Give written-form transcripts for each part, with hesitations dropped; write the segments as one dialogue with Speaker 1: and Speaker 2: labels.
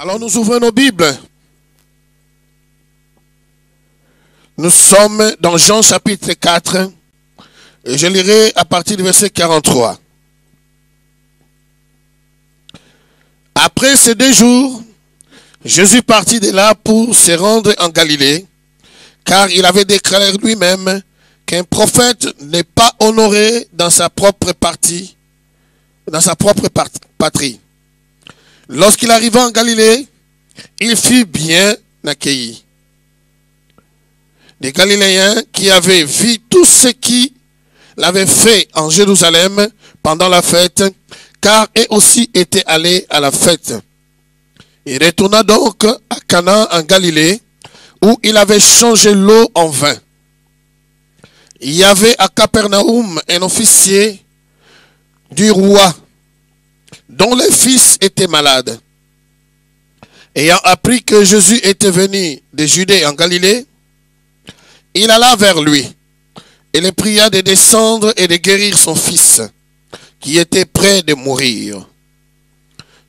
Speaker 1: Alors nous ouvrons nos Bibles. Nous sommes dans Jean chapitre 4 et je lirai à partir du verset 43. Après ces 2 jours, Jésus partit de là pour se rendre en Galilée, car il avait déclaré lui-même qu'un prophète n'est pas honoré dans sa propre patrie. Lorsqu'il arriva en Galilée, il fut bien accueilli. Des Galiléens qui avaient vu tout ce qu'il avait fait en Jérusalem pendant la fête, car eux aussi étaient allés à la fête. Il retourna donc à Cana en Galilée, où il avait changé l'eau en vin. Il y avait à Capernaum un officier du roi, dont le fils était malade. Ayant appris que Jésus était venu de Judée en Galilée, il alla vers lui et le pria de descendre et de guérir son fils, qui était près de mourir.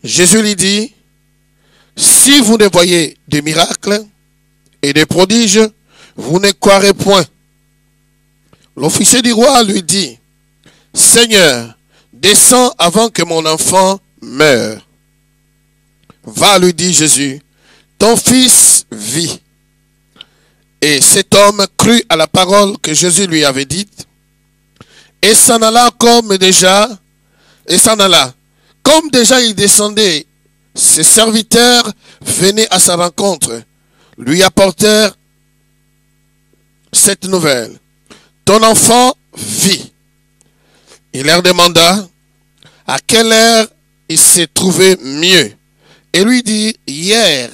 Speaker 1: Jésus lui dit, « Si vous ne voyez des miracles et des prodiges, vous ne croirez point. » L'officier du roi lui dit, « Seigneur, descends avant que mon enfant meure. » « Va, lui dit Jésus, ton fils vit. » Et cet homme crut à la parole que Jésus lui avait dite, et s'en alla comme déjà il descendait, ses serviteurs venaient à sa rencontre, lui apportèrent cette nouvelle. Ton enfant vit. Il leur demanda à quelle heure il s'est trouvé mieux. Et lui dit, hier,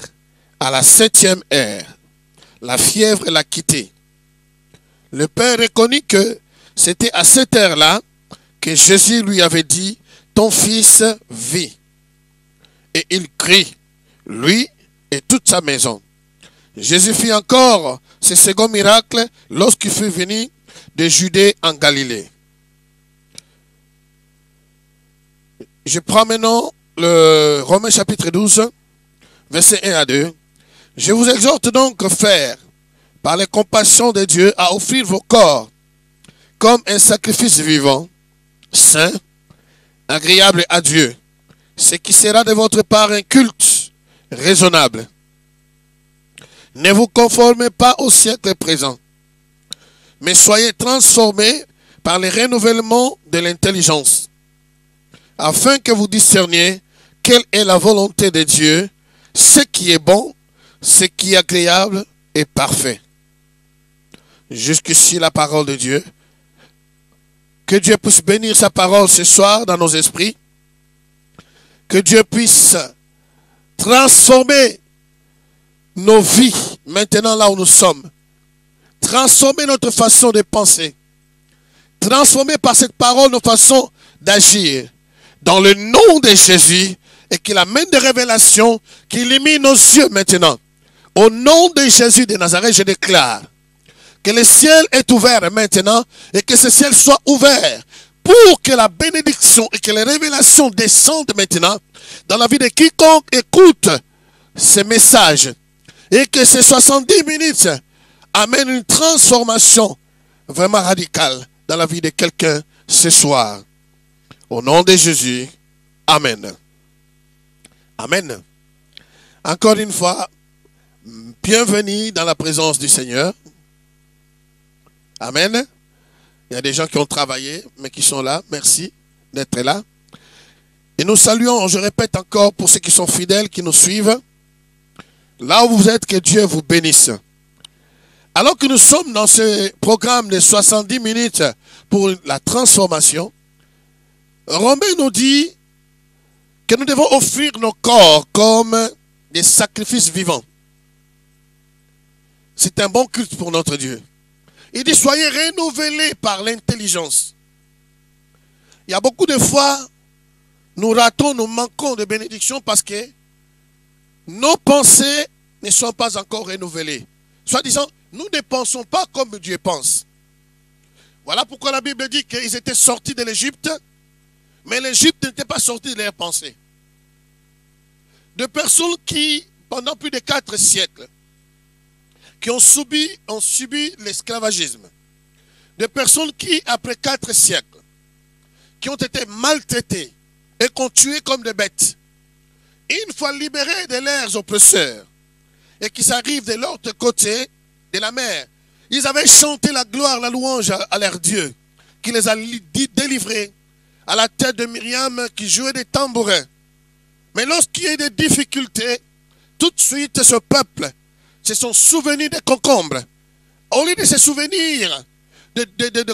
Speaker 1: à la 7e heure, la fièvre l'a quitté. Le père reconnut que c'était à cette heure-là que Jésus lui avait dit, ton fils vit. Et il crie, lui et toute sa maison. Jésus fit encore ce second miracle lorsqu'il fut venu de Judée en Galilée. Je prends maintenant le Romains chapitre 12, versets 1 à 2. Je vous exhorte donc, frères, par les compassions de Dieu, à offrir vos corps comme un sacrifice vivant, saint, agréable à Dieu, ce qui sera de votre part un culte raisonnable. Ne vous conformez pas au siècle présent, mais soyez transformés par le renouvellement de l'intelligence, afin que vous discerniez quelle est la volonté de Dieu, ce qui est bon, ce qui est agréable et parfait. Jusqu'ici la parole de Dieu. Que Dieu puisse bénir sa parole ce soir dans nos esprits. Que Dieu puisse transformer nos vies maintenant là où nous sommes. Transformer notre façon de penser. Transformer par cette parole nos façons d'agir. Dans le nom de Jésus, et qu'il amène des révélations, qu'il illumine nos yeux maintenant. Au nom de Jésus de Nazareth, je déclare que le ciel est ouvert maintenant et que ce ciel soit ouvert pour que la bénédiction et que les révélations descendent maintenant dans la vie de quiconque écoute ces messages et que ces 70 minutes amènent une transformation vraiment radicale dans la vie de quelqu'un ce soir. Au nom de Jésus, Amen. Amen. Encore une fois, bienvenue dans la présence du Seigneur. Amen. Il y a des gens qui ont travaillé, mais qui sont là. Merci d'être là. Et nous saluons, je répète encore, pour ceux qui sont fidèles, qui nous suivent. Là où vous êtes, que Dieu vous bénisse. Alors que nous sommes dans ce programme de 70 minutes pour la transformation, Romains nous dit que nous devons offrir nos corps comme des sacrifices vivants. C'est un bon culte pour notre Dieu. Il dit, soyez renouvelés par l'intelligence. Il y a beaucoup de fois, nous ratons, nous manquons de bénédiction parce que nos pensées ne sont pas encore renouvelées. Soit disant, nous ne pensons pas comme Dieu pense. Voilà pourquoi la Bible dit qu'ils étaient sortis de l'Égypte, mais l'Égypte n'était pas sortie de leurs pensées. de personnes qui, pendant plus de 4 siècles, qui ont subi l'esclavagisme. De personnes qui, après 4 siècles, qui ont été maltraitées et qu'on tué comme des bêtes, une fois libérés de leurs oppresseurs, et qui s'arrivent de l'autre côté de la mer, ils avaient chanté la gloire, la louange à leur Dieu, qui les a délivrés à la tête de Myriam qui jouait des tambourins. Mais lorsqu'il y a eu des difficultés, tout de suite ce peuple se sont souvenus des concombres. Au lieu de se souvenir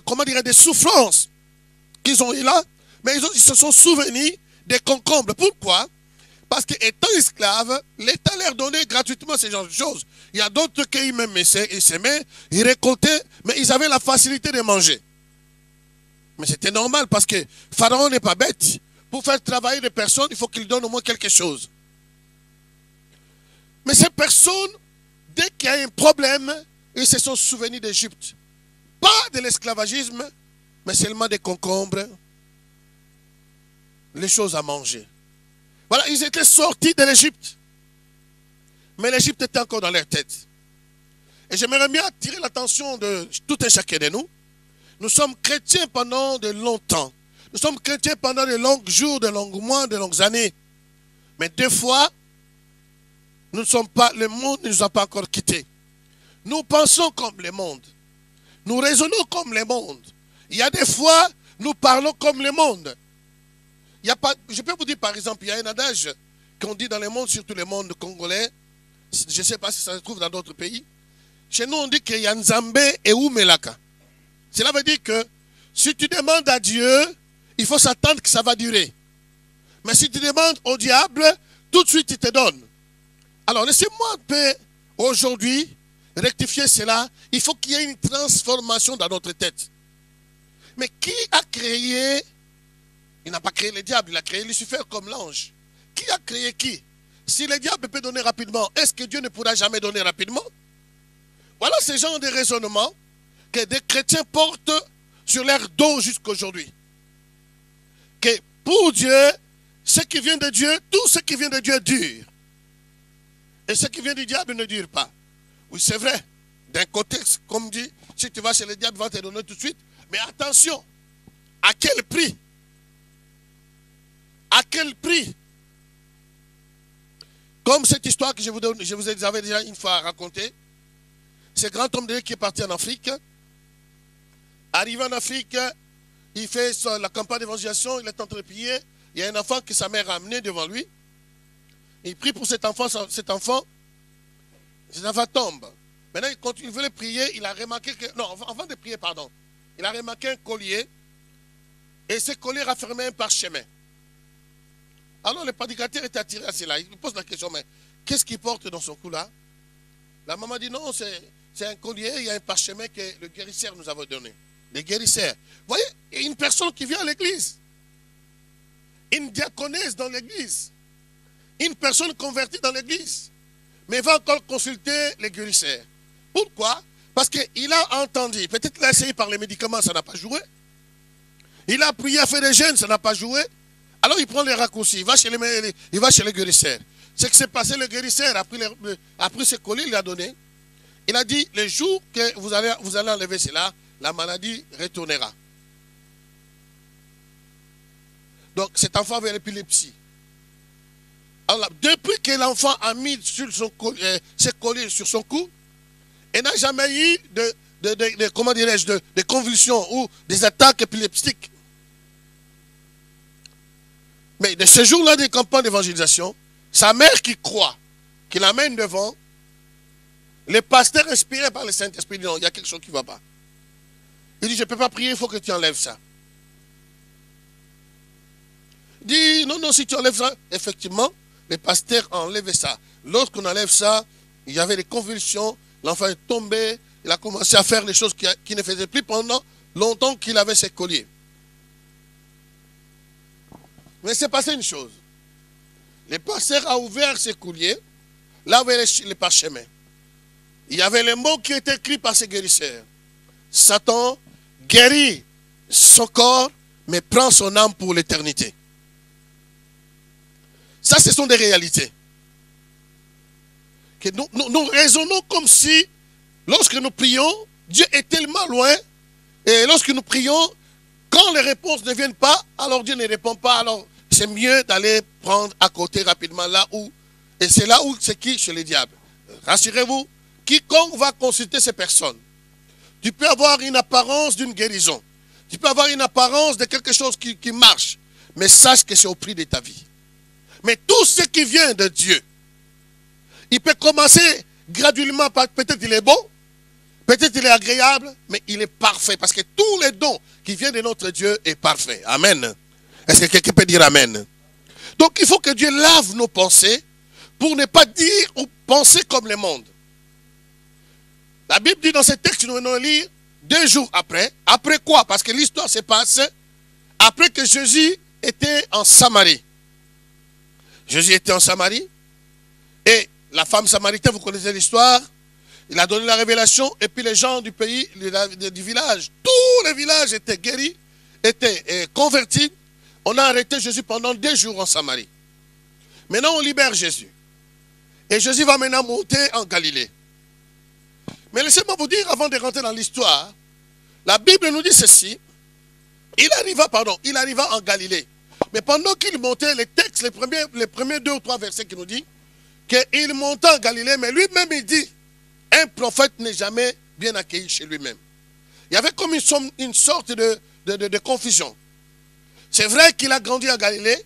Speaker 1: comment dire, des souffrances qu'ils ont eues là, mais ils se sont souvenus des concombres. Pourquoi? Parce qu'étant esclaves, l'État leur donnait gratuitement ces genres de choses. Il y a d'autres qui même ils s'aimaient, ils récoltaient, mais ils avaient la facilité de manger. Mais c'était normal parce que Pharaon n'est pas bête. Pour faire travailler des personnes, il faut qu'il donne au moins quelque chose. Mais ces personnes, dès qu'il y a un problème, ils se sont souvenus d'Égypte. Pas de l'esclavagisme, mais seulement des concombres, les choses à manger. Voilà, ils étaient sortis de l'Égypte. Mais l'Égypte était encore dans leur tête. Et j'aimerais bien attirer l'attention de tout un chacun de nous. Nous sommes chrétiens pendant de longtemps. Nous sommes chrétiens pendant de longs jours, de longs mois, de longues années. Mais des fois, nous ne sommes pas, le monde ne nous a pas encore quittés. Nous pensons comme le monde. Nous raisonnons comme le monde. Il y a des fois, nous parlons comme le monde. Il y a pas, je peux vous dire par exemple, il y a un adage qu'on dit dans le monde, surtout le monde congolais. Je ne sais pas si ça se trouve dans d'autres pays. Chez nous, on dit qu'il y a Nzambe et Oumelaka. Cela veut dire que si tu demandes à Dieu, il faut s'attendre que ça va durer. Mais si tu demandes au diable, tout de suite il te donne. Alors laissez-moi un peu aujourd'hui rectifier cela. Il faut qu'il y ait une transformation dans notre tête. Mais qui a créé? Il n'a pas créé le diable, il a créé Lucifer comme l'ange. Qui a créé qui? Si le diable peut donner rapidement, est-ce que Dieu ne pourra jamais donner rapidement? Voilà ce genre de raisonnement que des chrétiens portent sur leur dos jusqu'à aujourd'hui. Que pour Dieu, ce qui vient de Dieu, tout ce qui vient de Dieu dure. Et ce qui vient du diable ne dure pas. Oui, c'est vrai. D'un côté, comme dit, si tu vas chez le diable, il va te donner tout de suite. Mais attention, à quel prix? À quel prix? Comme cette histoire que je vous avais déjà une fois racontée. Ce grand homme de Dieu qui est parti en Afrique. Arrivé en Afrique, il fait la campagne d'évangélisation, il est en train de prier. Il y a un enfant que sa mère a amené devant lui. Il prie pour cet enfant tombe. Maintenant, quand il voulait prier, il a remarqué que... Non, avant de prier, pardon. Il a remarqué un collier. Et ce collier raffermait un parchemin. Alors le prédicateur est attiré à cela. Il lui pose la question, mais qu'est-ce qu'il porte dans son cou là? La maman dit non, c'est un collier, il y a un parchemin que le guérisseur nous avait donné. Le guérisseur. Vous voyez, il y a une personne qui vient à l'église. Une diaconesse dans l'église. Une personne convertie dans l'église. Mais va encore consulter les guérisseurs. Pourquoi? Parce qu'il a entendu. Peut-être qu'il a essayé par les médicaments, ça n'a pas joué. Il a prié à faire des jeûnes, ça n'a pas joué. Alors il prend les raccourcis, il va chez les guérisseurs. Ce qui s'est passé, le guérisseur a pris ce collier, il l'a donné. Il a dit, le jour que vous allez enlever cela, la maladie retournera. Donc cet enfant avait l'épilepsie. Alors depuis que l'enfant a mis ce collier sur son cou, il n'a jamais eu de convulsions ou des attaques épileptiques. Mais de ce jour-là des campagnes d'évangélisation, sa mère qui croit, qui l'amène devant, le pasteur inspiré par le Saint-Esprit dit non, il y a quelque chose qui ne va pas. Il dit je ne peux pas prier, il faut que tu enlèves ça. Il dit non, si tu enlèves ça, effectivement, le pasteur a enlevé ça. Lorsqu'on enlève ça, il y avait des convulsions, l'enfant est tombé, il a commencé à faire les choses qu'il ne faisait plus pendant longtemps qu'il avait ses colliers. Mais c'est passé une chose. Le pasteur a ouvert ses colliers, là où il y avait les parchemins. Il y avait les mots qui étaient écrits par ces guérisseurs. Satan guérit son corps, mais prend son âme pour l'éternité. Ça, ce sont des réalités. que nous raisonnons comme si, lorsque nous prions, Dieu est tellement loin, et lorsque nous prions, quand les réponses ne viennent pas, alors Dieu ne répond pas, alors c'est mieux d'aller prendre à côté rapidement là où, et c'est là où c'est qui? Chez les diables. Rassurez-vous, quiconque va consulter ces personnes, tu peux avoir une apparence d'une guérison, tu peux avoir une apparence de quelque chose qui marche, mais sache que c'est au prix de ta vie. Mais tout ce qui vient de Dieu, il peut commencer graduellement par, peut-être il est beau, peut-être il est agréable, mais il est parfait. Parce que tous les dons qui viennent de notre Dieu est parfait. Amen. Est-ce que quelqu'un peut dire Amen? Donc il faut que Dieu lave nos pensées pour ne pas dire ou penser comme le monde. La Bible dit dans ce texte, nous venons lire 2 jours après. Après quoi? Parce que l'histoire se passe après que Jésus était en Samarie. Jésus était en Samarie et la femme samaritaine, vous connaissez l'histoire, il a donné la révélation et puis les gens du pays, du village, tous les villages étaient guéris, étaient convertis. On a arrêté Jésus pendant 2 jours en Samarie. Maintenant on libère Jésus. Et Jésus va maintenant monter en Galilée. Mais laissez-moi vous dire, avant de rentrer dans l'histoire, la Bible nous dit ceci, il arriva en Galilée. Mais pendant qu'il montait, les textes, les premiers 2 ou 3 versets qui nous disent qu'il montait en Galilée, mais lui-même il dit, un prophète n'est jamais bien accueilli chez lui-même. Il y avait comme une sorte de confusion. C'est vrai qu'il a grandi en Galilée,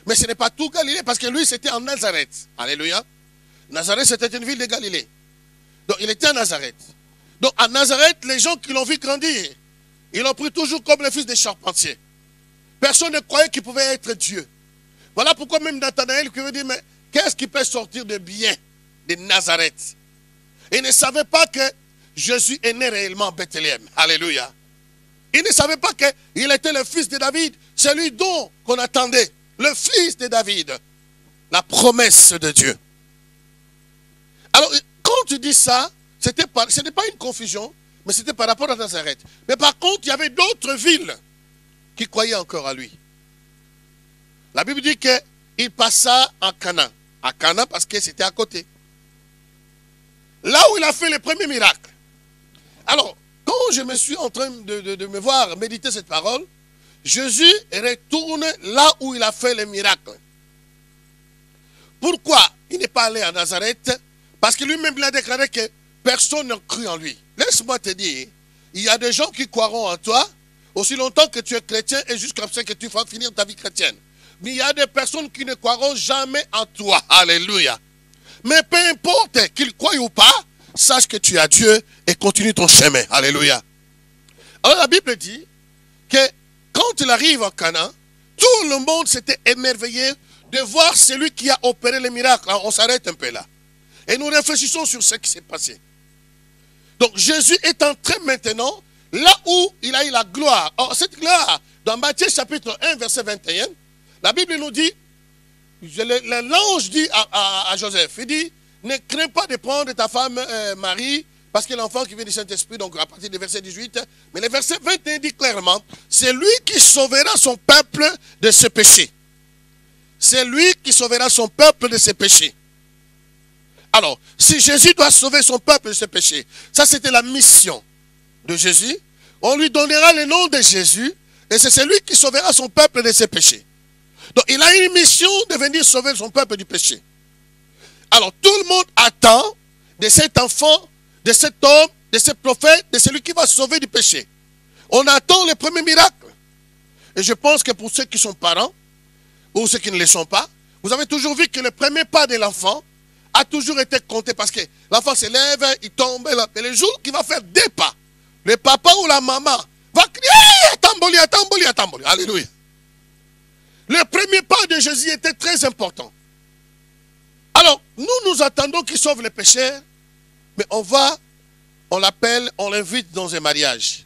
Speaker 1: mais ce n'est pas tout Galilée, parce que lui c'était en Nazareth. Alléluia. Nazareth c'était une ville de Galilée. Donc il était à Nazareth. Donc à Nazareth, les gens qui l'ont vu grandir, ils l'ont pris toujours comme le fils des charpentiers. Personne ne croyait qu'il pouvait être Dieu. Voilà pourquoi même Nathanaël qui veut dire, mais qu'est-ce qui peut sortir de bien de Nazareth? Il ne savait pas que Jésus est né réellement à Bethléem. Alléluia. Il ne savait pas qu'il était le fils de David, celui dont on attendait, le fils de David, la promesse de Dieu. Alors, quand tu dis ça, ce n'était pas une confusion, mais c'était par rapport à Nazareth. Mais par contre, il y avait d'autres villes qui croyaient encore à lui. La Bible dit qu'il passa en Canaan. À Canaan parce que c'était à côté. Là où il a fait les premiers miracles. Alors, quand je me suis en train de me voir méditer cette parole, Jésus retourne là où il a fait les miracles. Pourquoi il n'est pas allé à Nazareth? Parce que lui-même il a déclaré que personne n'a cru en lui. Laisse-moi te dire, il y a des gens qui croiront en toi aussi longtemps que tu es chrétien et jusqu'à ce que tu vas finir ta vie chrétienne. Mais il y a des personnes qui ne croiront jamais en toi. Alléluia. Mais peu importe qu'ils croient ou pas, sache que tu as Dieu et continue ton chemin. Alléluia. Alors la Bible dit que quand il arrive en Canaan, tout le monde s'était émerveillé de voir celui qui a opéré les miracles. Alors, on s'arrête un peu là. Et nous réfléchissons sur ce qui s'est passé. Donc Jésus est en train maintenant, là où il a eu la gloire. Or, cette gloire, dans Matthieu chapitre 1, verset 21, la Bible nous dit, l'ange dit à Joseph, il dit, ne crains pas de prendre ta femme Marie, parce que l'enfant qui vient du Saint-Esprit, donc à partir du verset 18, mais le verset 21 dit clairement, c'est lui qui sauvera son peuple de ses péchés. C'est lui qui sauvera son peuple de ses péchés. Alors, si Jésus doit sauver son peuple de ses péchés, ça c'était la mission de Jésus, on lui donnera le nom de Jésus, et c'est celui qui sauvera son peuple de ses péchés. Donc il a une mission de venir sauver son peuple du péché. Alors tout le monde attend de cet enfant, de cet homme, de ce prophète, de celui qui va sauver du péché. On attend le premier miracle. Et je pense que pour ceux qui sont parents, ou ceux qui ne le sont pas, vous avez toujours vu que le premier pas de l'enfant a toujours été compté parce que l'enfant se lève, il tombe, et le jour qu'il va faire 2 pas, le papa ou la maman va crier, Atamboli, Atamboli, Atamboli. Alléluia. Le premier pas de Jésus était très important. Alors, nous attendons qu'il sauve les pécheurs, mais on l'appelle, on l'invite dans un mariage.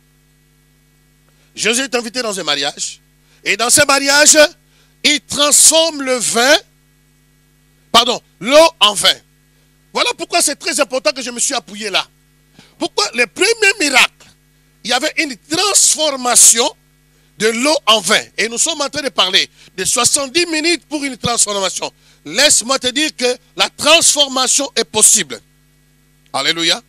Speaker 1: Jésus est invité dans un mariage, et dans ce mariage, il transforme l'eau en vin. Voilà pourquoi c'est très important que je me suis appuyé là. Pourquoi le premier miracle, il y avait une transformation de l'eau en vin. Et nous sommes en train de parler de 70 minutes pour une transformation. Laisse-moi te dire que la transformation est possible. Alléluia.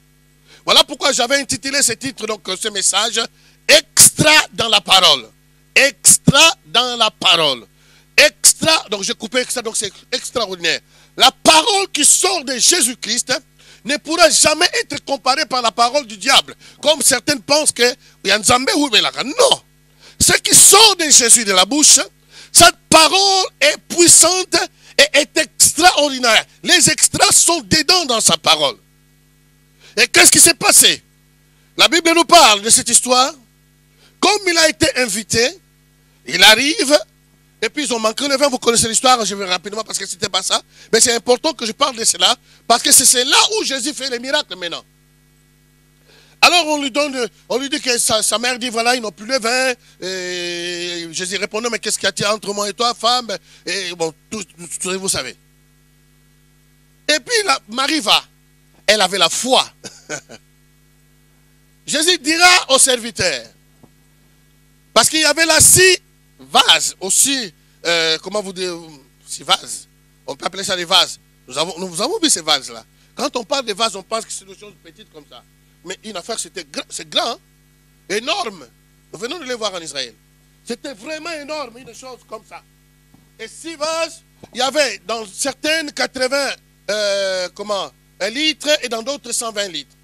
Speaker 1: Voilà pourquoi j'avais intitulé ce titre, donc ce message, Extra dans la parole. Extra dans la parole. Extra, donc j'ai coupé extra, donc c'est extraordinaire. La parole qui sort de Jésus-Christ ne pourra jamais être comparée par la parole du diable. Comme certains pensent que non. Ce qui sort de Jésus de la bouche, cette parole est puissante et est extraordinaire. Les extras sont dedans dans sa parole. Et qu'est-ce qui s'est passé? La Bible nous parle de cette histoire. Comme il a été invité, il arrive, et puis ils ont manqué le vin. Vous connaissez l'histoire, je vais rapidement parce que c'était pas ça. Mais c'est important que je parle de cela, parce que c'est là où Jésus fait les miracles maintenant. Alors on lui dit que sa mère dit, voilà, ils n'ont plus le vin. Et Jésus répondait, mais qu'est-ce qu'il y a entre moi et toi, femme? Et bon, tout vous savez. Et puis Marie va. Elle avait la foi. Jésus dira au serviteur, parce qu'il y avait là 6 vases aussi, comment vous dire, 6 vases. On peut appeler ça des vases. Nous avons vu ces vases-là. Quand on parle de vases, on pense que c'est des choses petites comme ça. Mais une affaire, c'est grand, hein? Énorme. Nous venons de les voir en Israël. C'était vraiment énorme, une chose comme ça. Et 6 vases, il y avait dans certaines 80 litres et dans d'autres 120 litres.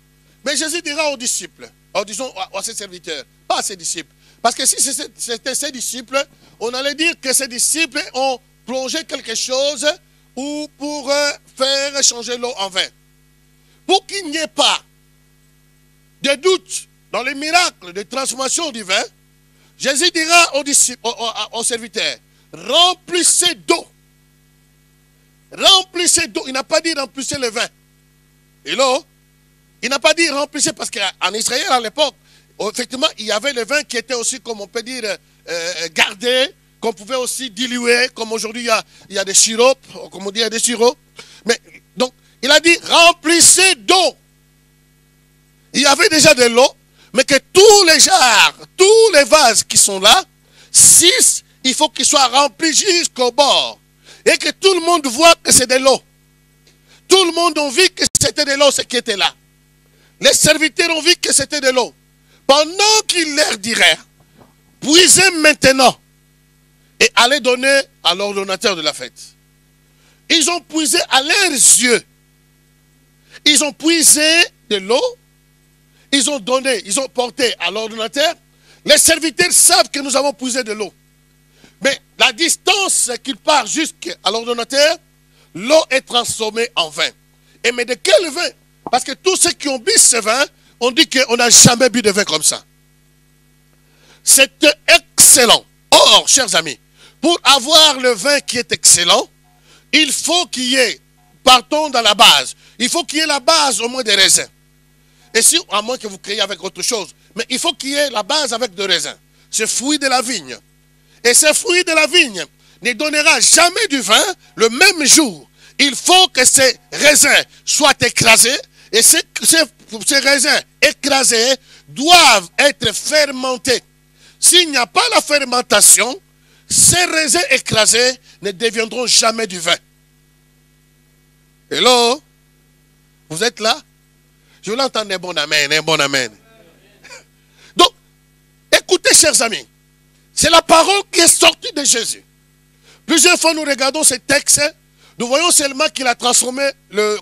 Speaker 1: Mais Jésus dira aux disciples, disons à ses serviteurs, pas à ses disciples. Parce que si c'était ses disciples, on allait dire que ses disciples ont plongé quelque chose ou pour faire changer l'eau en vin. Pour qu'il n'y ait pas de doute dans les miracles de transformation du vin, Jésus dira aux disciples, aux serviteurs, remplissez d'eau. Remplissez d'eau. Il n'a pas dit remplissez le vin. Et l'eau, il n'a pas dit remplissez parce qu'en Israël à l'époque, effectivement, il y avait le vin qui était aussi, comme on peut dire, gardé, qu'on pouvait aussi diluer, comme aujourd'hui il y a des sirops, comme on dit, il y a des sirops. Mais donc, il a dit remplissez d'eau. Il y avait déjà de l'eau, mais que tous les jarres, tous les vases qui sont là, 6, il faut qu'ils soient remplis jusqu'au bord. Et que tout le monde voit que c'est de l'eau. Tout le monde a vu que c'était de l'eau ce qui était là. Les serviteurs ont vu que c'était de l'eau. Pendant qu'il leur dirait, puisez maintenant et allez donner à l'ordonnateur de la fête. Ils ont puisé à leurs yeux. Ils ont puisé de l'eau. Ils ont donné, ils ont porté à l'ordonnateur. Les serviteurs savent que nous avons puisé de l'eau. Mais la distance qu'il part jusqu'à l'ordonnateur, l'eau est transformée en vin. Et mais de quel vin? Parce que tous ceux qui ont bu ce vin, on dit qu'on n'a jamais bu de vin comme ça. C'est excellent. Or, chers amis, pour avoir le vin qui est excellent, il faut qu'il y ait, partons dans la base, il faut qu'il y ait la base au moins des raisins. Et si, à moins que vous créez avec autre chose, mais il faut qu'il y ait la base avec des raisins. Ce fruit de la vigne. Et ce fruit de la vigne ne donnera jamais du vin le même jour. Il faut que ces raisins soient écrasés. Et ces raisins écrasés doivent être fermentés. S'il n'y a pas la fermentation, ces raisins écrasés ne deviendront jamais du vin. Hello? Vous êtes là? Je voulais entendre un bon amen, un bon amen. Donc, écoutez, chers amis, c'est la parole qui est sortie de Jésus. Plusieurs fois, nous regardons ces textes, nous voyons seulement qu'il a transformé l'eau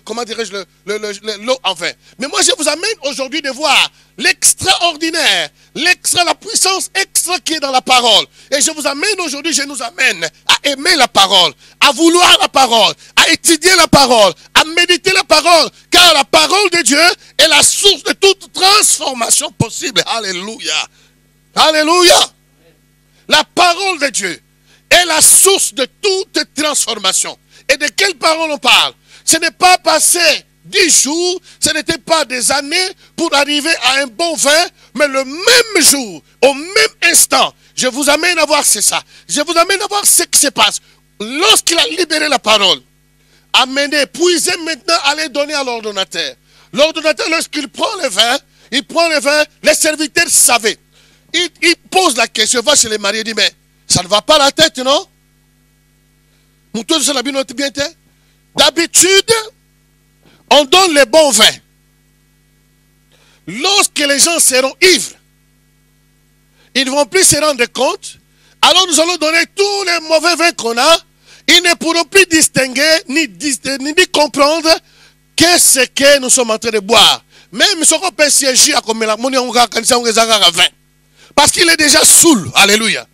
Speaker 1: en vin. Mais moi, je vous amène aujourd'hui de voir l'extraordinaire, la puissance extra qui est dans la parole. Et je vous amène aujourd'hui, je nous amène à aimer la parole, à vouloir la parole, à étudier la parole, à méditer la parole, car la parole de Dieu est la source de toute transformation possible. Alléluia. Alléluia. La parole de Dieu est la source de toute transformation. Et de quelle parole on parle? Ce n'est pas passé 10 jours, ce n'était pas des années pour arriver à un bon vin, mais le même jour, au même instant, je vous amène à voir c'est ça. Je vous amène à voir ce qui se passe. Lorsqu'il a libéré la parole, amenez, puisez maintenant, allez donner à l'ordonnateur. L'ordonnateur, lorsqu'il prend le vin, les serviteurs savaient. il pose la question, va chez les mariés, il dit, mais ça ne va pas la tête, non? D'habitude, on donne les bons vins. Lorsque les gens seront ivres, ils ne vont plus se rendre compte. Alors nous allons donner tous les mauvais vins qu'on a. Ils ne pourront plus distinguer ni comprendre qu'est-ce que nous sommes en train de boire. Même si on peut siéger comme la monnaie, parce qu'il est déjà saoul. Alléluia.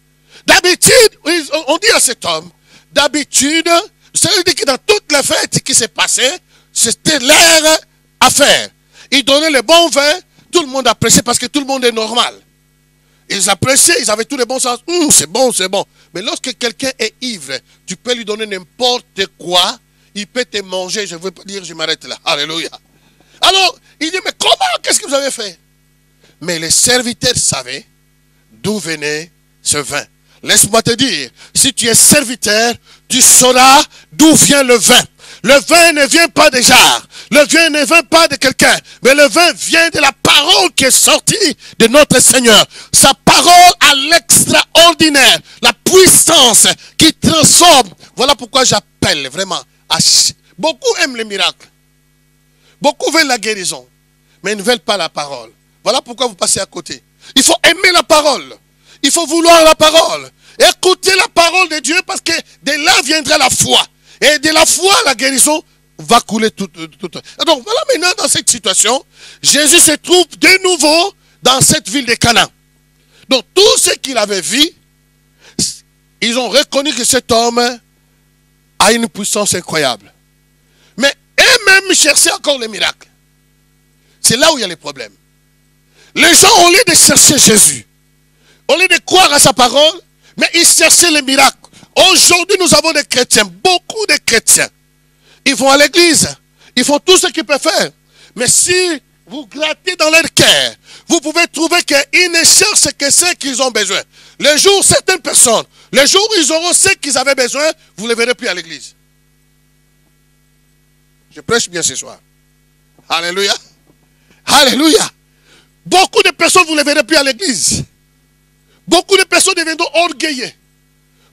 Speaker 1: D'habitude, on dit à cet homme, d'habitude, ça veut dire que dans toute la fête qui s'est passée, c'était leur affaire. Ils donnaient le bon vin, tout le monde appréciait parce que tout le monde est normal. Ils appréciaient, ils avaient tous les bons sens. C'est bon, c'est bon. Mais lorsque quelqu'un est ivre, tu peux lui donner n'importe quoi, il peut te manger. Je ne veux pas dire, je m'arrête là. Alléluia. Alors, il dit, mais comment, qu'est-ce que vous avez fait? Mais les serviteurs savaient d'où venait ce vin. Laisse-moi te dire, si tu es serviteur, tu sauras d'où vient le vin. Le vin ne vient pas des jarres. Le vin ne vient pas de quelqu'un. Mais le vin vient de la parole qui est sortie de notre Seigneur. Sa parole à l'extraordinaire. La puissance qui transforme. Voilà pourquoi j'appelle vraiment. Beaucoup aiment les miracles. Beaucoup veulent la guérison. Mais ils ne veulent pas la parole. Voilà pourquoi vous passez à côté. Il faut aimer la parole. Il faut vouloir la parole. Écoutez la parole de Dieu parce que de là viendra la foi. Et de la foi, la guérison va couler tout. Donc voilà maintenant dans cette situation, Jésus se trouve de nouveau dans cette ville de Cana. Donc tous ceux qui l'avaient vu, ils ont reconnu que cet homme a une puissance incroyable. Mais eux-mêmes cherchaient encore les miracles. C'est là où il y a les problèmes. Les gens, au lieu de chercher Jésus, au lieu de croire à sa parole, mais ils cherchaient les miracles. Aujourd'hui, nous avons des chrétiens, beaucoup de chrétiens. Ils vont à l'église, ils font tout ce qu'ils peuvent faire. Mais si vous grattez dans leur cœur, vous pouvez trouver qu'ils ne cherchent que ce qu'ils ont besoin. Le jour, certaines personnes, le jour où ils auront ce qu'ils avaient besoin, vous ne les verrez plus à l'église. Je prêche bien ce soir. Alléluia. Alléluia. Beaucoup de personnes, vous ne les verrez plus à l'église. Beaucoup de personnes deviendront orgueilleux.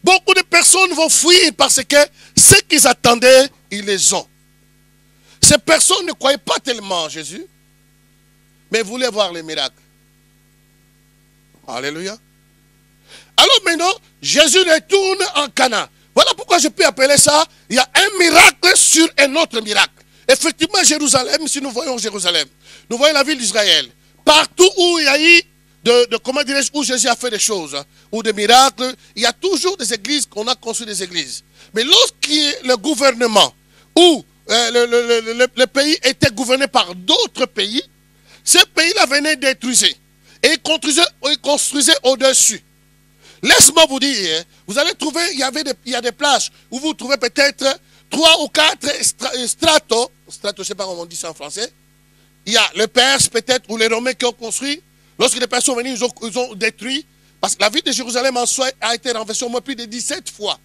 Speaker 1: Beaucoup de personnes vont fuir parce que ce qu'ils attendaient, ils les ont. Ces personnes ne croyaient pas tellement en Jésus, mais voulaient voir les miracles. Alléluia. Alors maintenant, Jésus retourne en Cana. Voilà pourquoi je peux appeler ça, il y a un miracle sur un autre miracle. Effectivement, Jérusalem, si nous voyons Jérusalem, nous voyons la ville d'Israël. Partout où il y a eu comment dirais-je, où Jésus a fait des choses, hein, ou des miracles, il y a toujours des églises, qu'on a construit des églises. Mais lorsque le gouvernement, ou le pays était gouverné par d'autres pays, ces pays-là venaient détruire. Et ils construisaient au-dessus. Laisse-moi vous dire, vous allez trouver, il y a des plages où vous trouvez peut-être 3 ou 4 stratos, je ne sais pas comment on dit ça en français. Il y a les Perses peut-être, ou les Romains qui ont construit. Lorsque les personnes sont venues, ils ont détruit. Parce que la ville de Jérusalem en soi a été renversée au moins plus de 17 fois.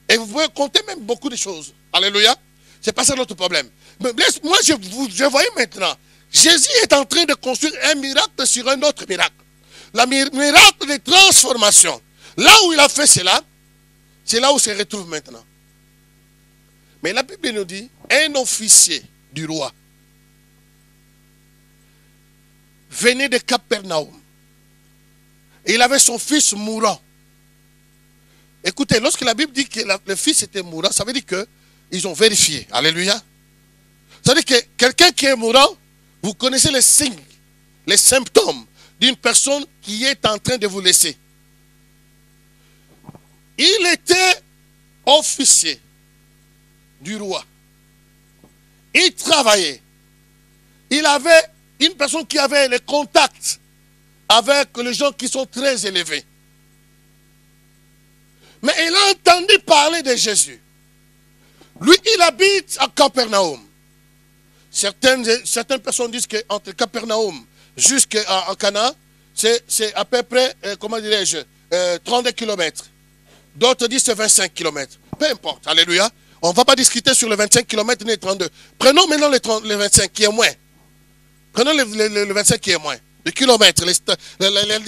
Speaker 1: Et vous pouvez compter même beaucoup de choses. Alléluia. C'est pas ça notre problème. Mais moi, je voyais maintenant. Jésus est en train de construire un miracle sur un autre miracle. Le miracle de transformation. Là où il a fait cela, c'est là où il se retrouve maintenant. Mais la Bible nous dit, un officier du roi venait de Capernaum. Et il avait son fils mourant. Écoutez, lorsque la Bible dit que le fils était mourant, ça veut dire qu'ils ont vérifié. Alléluia. Ça veut dire que quelqu'un qui est mourant, vous connaissez les signes, les symptômes d'une personne qui est en train de vous laisser. Il était officier du roi. Il travaillait. Il avait une personne qui avait les contacts avec les gens qui sont très élevés. Mais il a entendu parler de Jésus. Lui, il habite à Capernaum. Certaines personnes disent qu'entre Capernaum jusqu'à Cana, c'est à peu près, comment dirais-je, 32 km. D'autres disent c'est 25 km. Peu importe, alléluia. On ne va pas discuter sur les 25 km ni les 32. Prenons maintenant les 25 qui est moins. Prenons le 25 qui est moins. de kilomètres,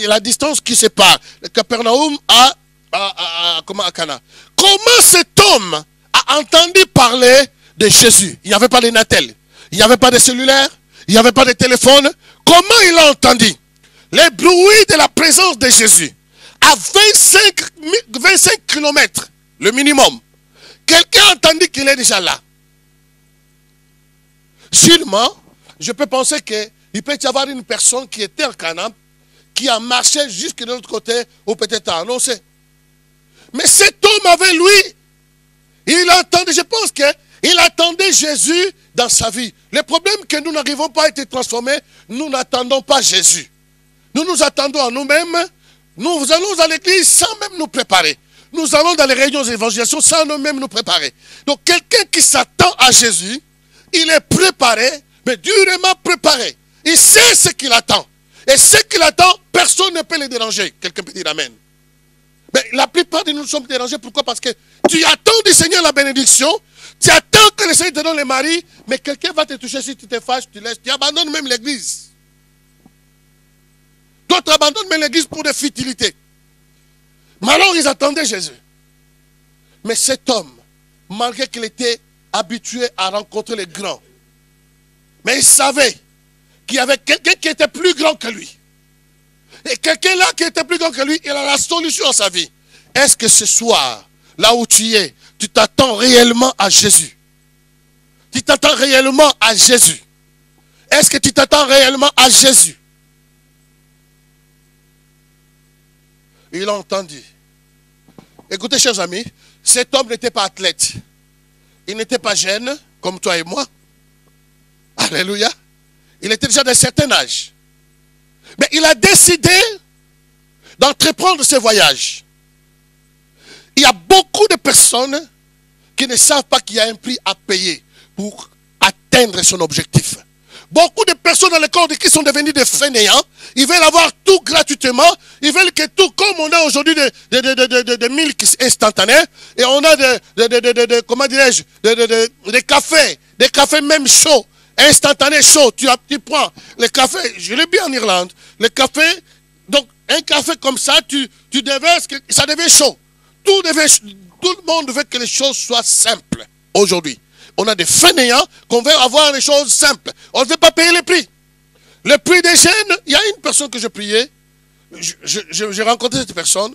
Speaker 1: la distance qui sépare le Capernaum à Cana. Comment cet homme a entendu parler de Jésus? Il n'y avait pas de Natel, il n'y avait pas de cellulaire, il n'y avait pas de téléphone. Comment il a entendu les bruits de la présence de Jésus à 25 km, le minimum? Quelqu'un a entendu qu'il est déjà là. Sûrement, je peux penser qu'il peut y avoir une personne qui était en Canaan, qui a marché jusque de l'autre côté, ou peut-être à annoncer. Mais cet homme avait lui, il attendait, je pense qu'il attendait Jésus dans sa vie. Le problème est que nous n'arrivons pas à être transformés, nous n'attendons pas Jésus. Nous nous attendons à nous-mêmes, nous allons à l'église sans même nous préparer. Nous allons dans les réunions d'évangélisation sans nous-mêmes nous préparer. Donc quelqu'un qui s'attend à Jésus, il est préparé, mais durement préparé. Il sait ce qu'il attend. Et ce qu'il attend, personne ne peut le déranger. Quelqu'un peut dire Amen. Mais la plupart de nous sommes dérangés. Pourquoi? Parce que tu attends du Seigneur la bénédiction. Tu attends que le Seigneur te donne le mari. Mais quelqu'un va te toucher si tu te fâches, tu laisses. Tu abandonnes même l'église. D'autres abandonnent même l'église pour des futilités. Mais alors ils attendaient Jésus. Mais cet homme, malgré qu'il était habitué à rencontrer les grands, mais il savait qu'il y avait quelqu'un qui était plus grand que lui. Et quelqu'un là qui était plus grand que lui, il a la solution à sa vie. Est-ce que ce soir, là où tu es, tu t'attends réellement à Jésus? Tu t'attends réellement à Jésus? Est-ce que tu t'attends réellement à Jésus? Il a entendu. Écoutez, chers amis, cet homme n'était pas athlète. Il n'était pas jeune, comme toi et moi. Alléluia. Il était déjà d'un certain âge. Mais il a décidé d'entreprendre ce voyage. Il y a beaucoup de personnes qui ne savent pas qu'il y a un prix à payer pour atteindre son objectif. Beaucoup de personnes dans le corps qui sont devenus des fainéants, ils veulent avoir tout gratuitement, ils veulent que tout, comme on a aujourd'hui des milk instantanés, et on a comment dirais-je, des cafés même chauds, instantanés chauds, tu prends le café, je l'ai bien en Irlande, le café, donc un café comme ça, tu déverses, ça devient chaud. Tout le monde veut que les choses soient simples aujourd'hui. On a des fainéants qu'on veut avoir les choses simples. On ne veut pas payer les prix. Le prix des gènes, il y a une personne que je priais. J'ai rencontré cette personne.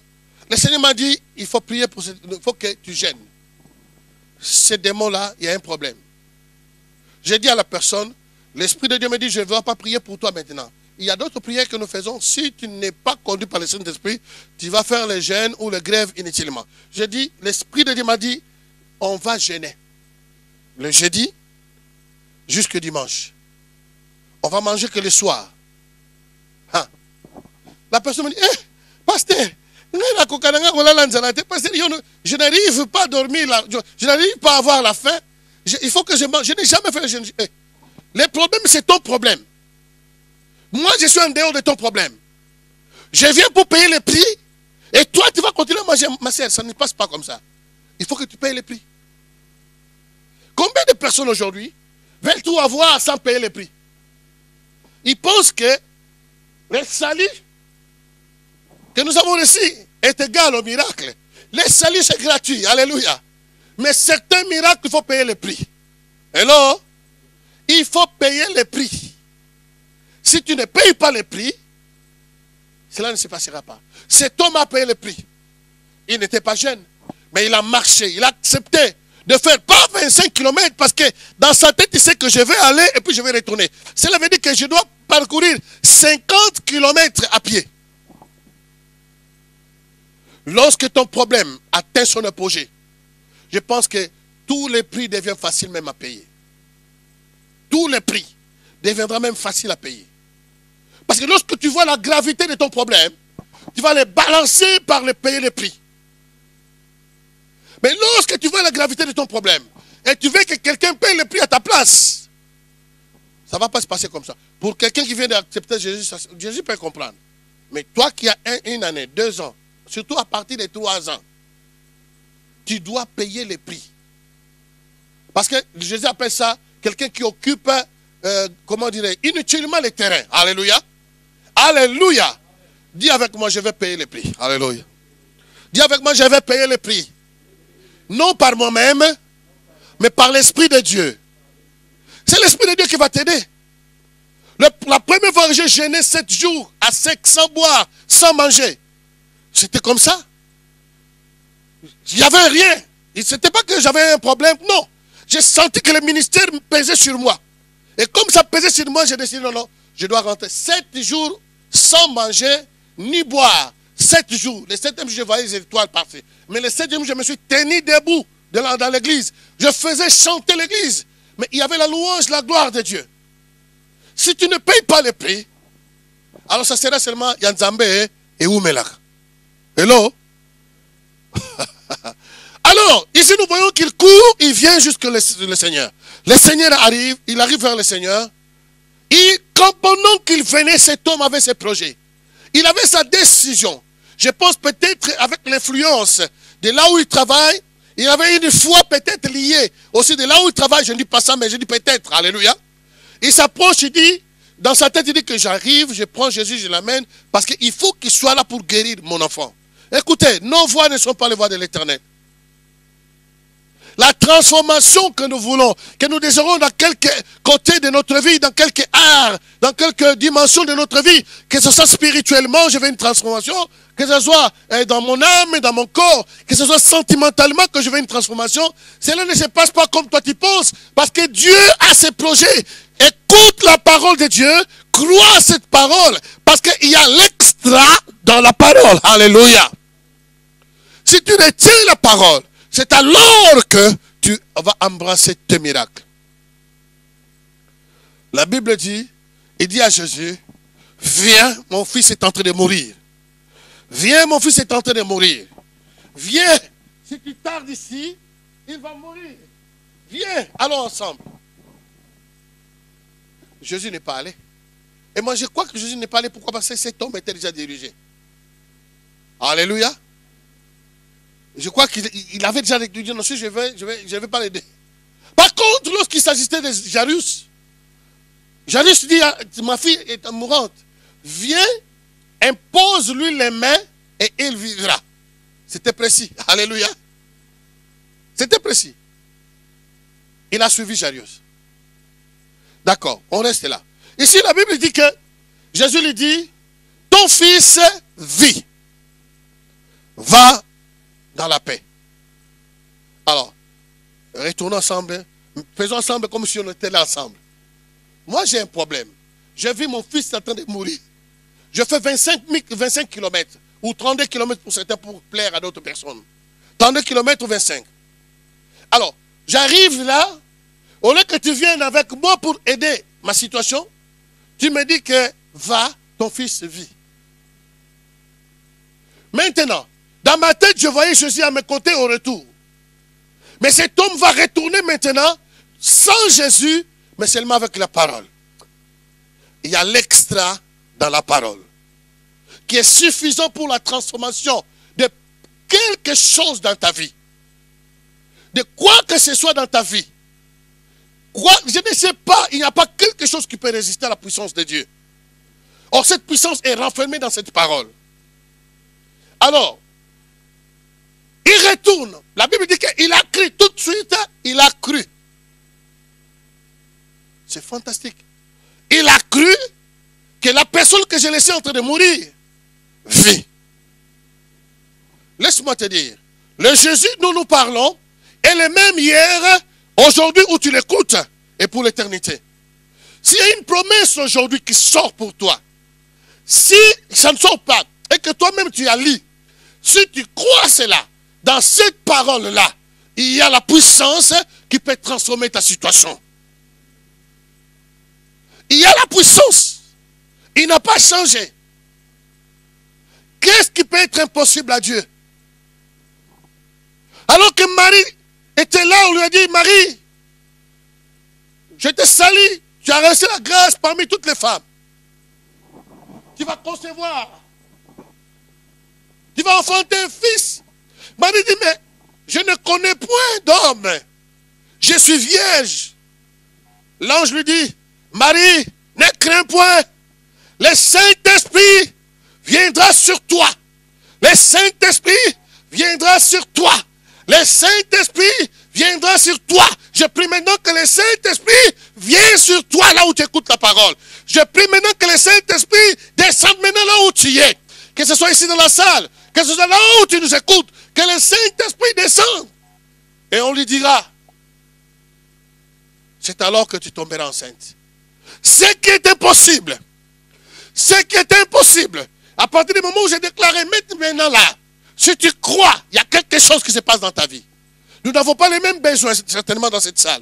Speaker 1: Le Seigneur m'a dit, il faut prier pour il faut que tu gênes. Ces démons-là, il y a un problème. J'ai dit à la personne, l'Esprit de Dieu me dit, je ne vais pas prier pour toi maintenant. Il y a d'autres prières que nous faisons. Si tu n'es pas conduit par le Saint-Esprit, tu vas faire les gènes ou les grèves inutilement. J'ai dit, l'Esprit de Dieu m'a dit, on va gêner. Le jeudi jusqu'au dimanche. On va manger que le soir. Hein? La personne me dit, pasteur, je n'arrive pas à dormir là. Je n'arrive pas à avoir la faim. Il faut que je mange. Je n'ai jamais fait le jeûne. Le problème, c'est ton problème. Moi, je suis en dehors de ton problème. Je viens pour payer le prix. Et toi, tu vas continuer à manger. Ma soeur, ça ne passe pas comme ça. Il faut que tu payes le prix. Combien de personnes aujourd'hui veulent tout avoir sans payer le prix? Ils pensent que le salut que nous avons reçu est égal au miracle. Le salut, c'est gratuit. Alléluia. Mais certains miracles, il faut payer le prix. Hello? Il faut payer le prix. Si tu ne payes pas le prix, cela ne se passera pas. Cet homme a payé le prix. Il n'était pas jeune, mais il a marché, il a accepté de faire pas 25 km parce que dans sa tête, il sait que je vais aller et puis je vais retourner. Cela veut dire que je dois parcourir 50 km à pied. Lorsque ton problème atteint son apogée, je pense que tous les prix deviennent faciles même à payer. Tous les prix deviendront même faciles à payer. Parce que lorsque tu vois la gravité de ton problème, tu vas les balancer par les payer les prix. Mais lorsque tu vois la gravité de ton problème, et tu veux que quelqu'un paye le prix à ta place, ça ne va pas se passer comme ça. Pour quelqu'un qui vient d'accepter Jésus, Jésus peut comprendre. Mais toi qui as une année, 2 ans, surtout à partir de 3 ans, tu dois payer les prix. Parce que Jésus appelle ça quelqu'un qui occupe, comment dirais-je, inutilement les terrains. Alléluia. Alléluia. Dis avec moi, je vais payer le prix. Alléluia. Dis avec moi, je vais payer le prix. Non par moi-même, mais par l'Esprit de Dieu. C'est l'Esprit de Dieu qui va t'aider. La première fois que j'ai jeûné 7 jours à sec, sans boire, sans manger, c'était comme ça. Il n'y avait rien. Ce n'était pas que j'avais un problème, non. J'ai senti que le ministère pesait sur moi. Et comme ça pesait sur moi, j'ai décidé, non, je dois rentrer 7 jours sans manger ni boire. 7 jours. Le 7e jour, je voyais les étoiles passer. Mais le 7e jour, je me suis tenu debout dans l'église. Je faisais chanter l'église. Mais il y avait la louange, la gloire de Dieu. Si tu ne payes pas le prix, alors ça sera seulement Yanzambe et Oumelak. Hello? Alors, ici nous voyons qu'il court, il vient jusqu'au le Seigneur. Le Seigneur arrive, il arrive vers le Seigneur. Et quand pendant qu'il venait, cet homme avait ses projets. Il avait sa décision. Je pense peut-être avec l'influence de là où il travaille, il avait une foi peut-être liée aussi de là où il travaille. Je ne dis pas ça, mais je dis peut-être. Alléluia. Il s'approche, il dit, dans sa tête, il dit que j'arrive, je prends Jésus, je l'amène, parce qu'il faut qu'il soit là pour guérir mon enfant. Écoutez, nos voix ne sont pas les voix de l'Éternel. La transformation que nous voulons, que nous désirons dans quelque côté de notre vie, dans quelque art, dans quelque dimension de notre vie, que ce soit spirituellement, je veux une transformation, que ce soit dans mon âme et dans mon corps, que ce soit sentimentalement que je veux une transformation, cela ne se passe pas comme toi tu penses, parce que Dieu a ses projets. Écoute la parole de Dieu, crois à cette parole, parce qu'il y a l'extra dans la parole. Alléluia. Si tu retiens la parole, c'est alors que tu vas embrasser tes miracles. La Bible dit, il dit à Jésus, viens, mon fils est en train de mourir. Viens, mon fils est en train de mourir. Viens, si tu tardes ici, il va mourir. Viens, allons ensemble. Jésus n'est pas allé. Et moi je crois que Jésus n'est pas allé. Pourquoi? Parce que cet homme était déjà dirigé. Alléluia. Je crois qu'il avait déjà dit, non, si je vais pas l'aider. Par contre, lorsqu'il s'agissait de Jairus, Jairus dit, ma fille est mourante. Viens, impose-lui les mains et il vivra. C'était précis. Alléluia. C'était précis. Il a suivi Jairus. D'accord, on reste là. Ici, la Bible dit que Jésus lui dit, ton fils vit. Va dans la paix. Alors, retournons ensemble. Faisons ensemble comme si on était là ensemble. Moi, j'ai un problème. J'ai vu mon fils en train de mourir. Je fais 25 km ou 32 km pour certains pour plaire à d'autres personnes. 32 km ou 25. Alors, j'arrive là. Au lieu que tu viennes avec moi pour aider ma situation, tu me dis que va, ton fils vit. Maintenant, dans ma tête, je voyais Jésus à mes côtés au retour. Mais cet homme va retourner maintenant sans Jésus, mais seulement avec la parole. Il y a l'extra dans la parole qui est suffisant pour la transformation de quelque chose dans ta vie. De quoi que ce soit dans ta vie. Quoi, je ne sais pas, il n'y a pas quelque chose qui peut résister à la puissance de Dieu. Or, cette puissance est renfermée dans cette parole. Alors, il retourne. La Bible dit qu'il a cru tout de suite, il a cru. C'est fantastique. Il a cru que la personne que j'ai laissée en train de mourir vit. Laisse-moi te dire, le Jésus dont nous parlons est le même hier, aujourd'hui où tu l'écoutes et pour l'éternité. S'il y a une promesse aujourd'hui qui sort pour toi, si ça ne sort pas et que toi-même tu as lu, si tu crois cela, dans cette parole-là, il y a la puissance qui peut transformer ta situation. Il y a la puissance. Il n'a pas changé. Qu'est-ce qui peut être impossible à Dieu? Alors que Marie était là, on lui a dit, Marie, je te salue, tu as reçu la grâce parmi toutes les femmes. Tu vas concevoir. Tu vas enfanter un fils. Marie dit, mais je ne connais point d'homme. Je suis vierge. L'ange lui dit, Marie, ne crains point. le Saint-Esprit viendra sur toi. Le Saint-Esprit viendra sur toi. Le Saint-Esprit viendra sur toi. Je prie maintenant que le Saint-Esprit vienne sur toi là où tu écoutes la parole. Je prie maintenant que le Saint-Esprit descende maintenant là où tu es. Que ce soit ici dans la salle, que ce soit là où tu nous écoutes. Que le Saint-Esprit descende. Et on lui dira, c'est alors que tu tomberas enceinte. Ce qui est impossible. Ce qui est impossible. À partir du moment où j'ai déclaré maintenant là, si tu crois, il y a quelque chose qui se passe dans ta vie. Nous n'avons pas les mêmes besoins certainement dans cette salle.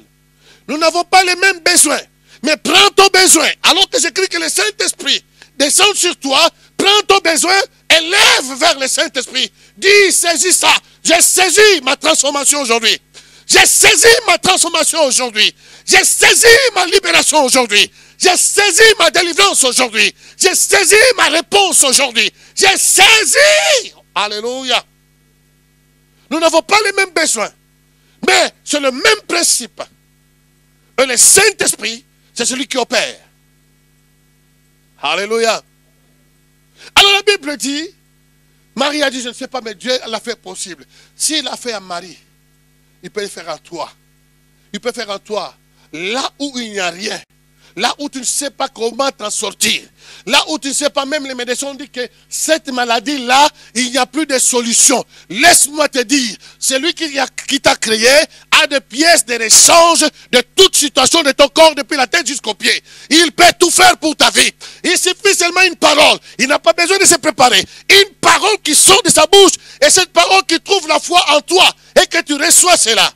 Speaker 1: Nous n'avons pas les mêmes besoins. Mais prends ton besoin. Alors que j'écris que le Saint-Esprit descend sur toi, prends ton besoin et lève vers le Saint-Esprit. Dis, saisis ça. J'ai saisi ma transformation aujourd'hui. J'ai saisi ma transformation aujourd'hui. J'ai saisi ma libération aujourd'hui. J'ai saisi ma délivrance aujourd'hui. J'ai saisi ma réponse aujourd'hui. J'ai saisi. Alléluia. Nous n'avons pas les mêmes besoins. Mais c'est le même principe. Et le Saint-Esprit, c'est celui qui opère. Alléluia. Alors la Bible dit, Marie a dit, je ne sais pas, mais Dieu l'a fait possible. S'il l'a fait à Marie, il peut le faire à toi. Il peut faire à toi là où il n'y a rien. Là où tu ne sais pas comment t'en sortir. Là où tu ne sais pas, même les médecins disent que cette maladie-là, il n'y a plus de solution. Laisse-moi te dire, celui qui t'a créé a des pièces de rechange de toute situation de ton corps depuis la tête jusqu'aux pieds. Il peut tout faire pour ta vie. Il suffit seulement une parole. Il n'a pas besoin de se préparer. Une parole qui sort de sa bouche et cette parole qui trouve la foi en toi et que tu reçois cela.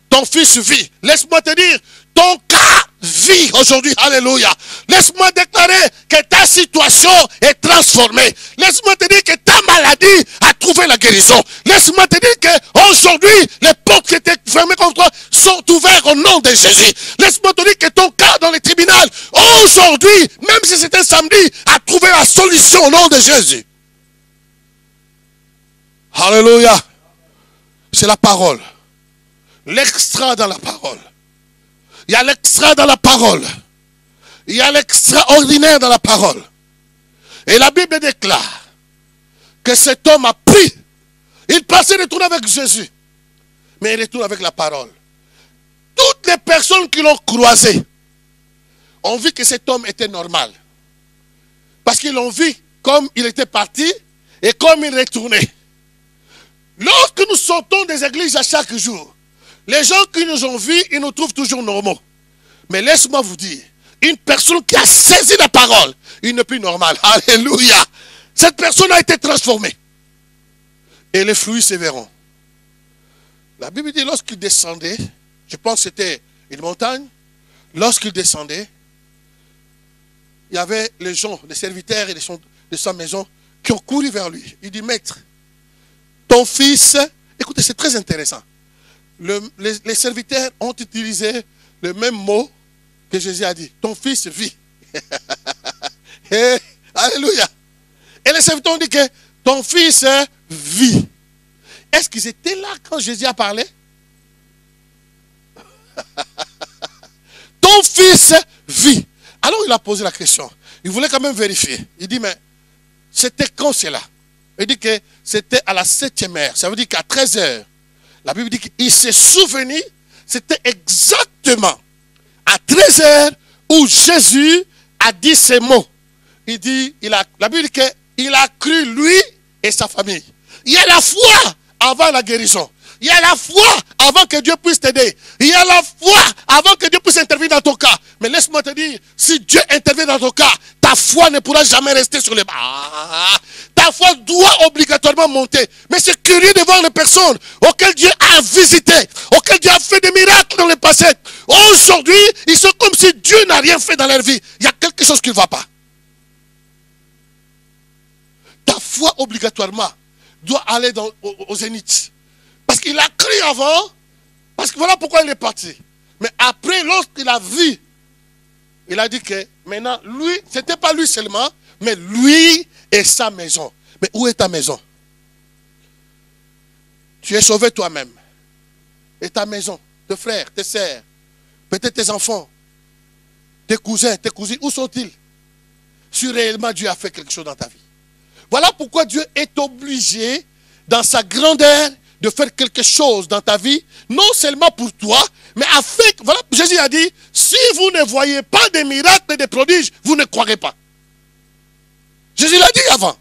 Speaker 1: Ton fils vit. Laisse-moi te dire, ton cas vit aujourd'hui. Alléluia. Laisse-moi déclarer que ta situation est transformée. Laisse-moi te dire que ta maladie a trouvé la guérison. Laisse-moi te dire qu'aujourd'hui, les portes qui étaient fermées contre toi sont ouvertes au nom de Jésus. Laisse-moi te dire que ton cas dans le tribunal, aujourd'hui, même si c'était samedi, a trouvé la solution au nom de Jésus. Alléluia. C'est la parole. L'extra dans la parole. Il y a l'extra dans la parole. Il y a l'extraordinaire dans la parole. Et la Bible déclare que cet homme a pris. Il pensait retourner avec Jésus. Mais il retourne avec la parole. Toutes les personnes qui l'ont croisé ont vu que cet homme était normal. Parce qu'ils l'ont vu comme il était parti et comme il retournait. Lorsque nous sortons des églises à chaque jour, les gens qui nous ont vus, ils nous trouvent toujours normaux. Mais laisse-moi vous dire, une personne qui a saisi la parole, il n'est plus normal. Alléluia. Cette personne a été transformée. Et les fruits se verront. La Bible dit, lorsqu'il descendait, je pense que c'était une montagne, lorsqu'il descendait, il y avait les gens, les serviteurs et de sa maison qui ont couru vers lui. Il dit, maître, ton fils, écoutez, c'est très intéressant. Les serviteurs ont utilisé le même mot que Jésus a dit. Ton fils vit. Alléluia. Et les serviteurs ont dit que ton fils vit. Est-ce qu'ils étaient là quand Jésus a parlé? Ton fils vit. Alors il a posé la question. Il voulait quand même vérifier. Il dit, mais c'était quand cela? Il dit que c'était à la 7e heure. Ça veut dire qu'à 13 heures. La Bible dit qu'il s'est souvenu, c'était exactement à 13 heures où Jésus a dit ces mots. Il dit, la Bible dit qu'il a cru lui et sa famille. Il y a la foi avant la guérison. Il y a la foi avant que Dieu puisse t'aider. Il y a la foi avant que Dieu puisse intervenir dans ton cas. Mais laisse-moi te dire, si Dieu intervient dans ton cas, ta foi ne pourra jamais rester sur les bas. Ta foi doit obligatoirement monter. Mais c'est curieux de voir les personnes auxquelles Dieu a visité, auxquelles Dieu a fait des miracles dans le passé. Aujourd'hui, ils sont comme si Dieu n'a rien fait dans leur vie. Il y a quelque chose qui ne va pas. Ta foi obligatoirement doit aller au zénith. Parce qu'il a cru avant, parce que voilà pourquoi il est parti. Mais après, lorsqu'il a vu, il a dit que maintenant, lui, ce n'était pas lui seulement, mais lui et sa maison. Mais où est ta maison? Tu es sauvé toi-même. Et ta maison, tes frères, tes sœurs, peut-être tes enfants, tes cousins, tes cousines, où sont-ils? si réellement Dieu a fait quelque chose dans ta vie. Voilà pourquoi Dieu est obligé, dans sa grandeur, de faire quelque chose dans ta vie, non seulement pour toi, mais afin que, voilà, Jésus a dit, si vous ne voyez pas des miracles et des prodiges, vous ne croirez pas. Jésus l'a dit avant.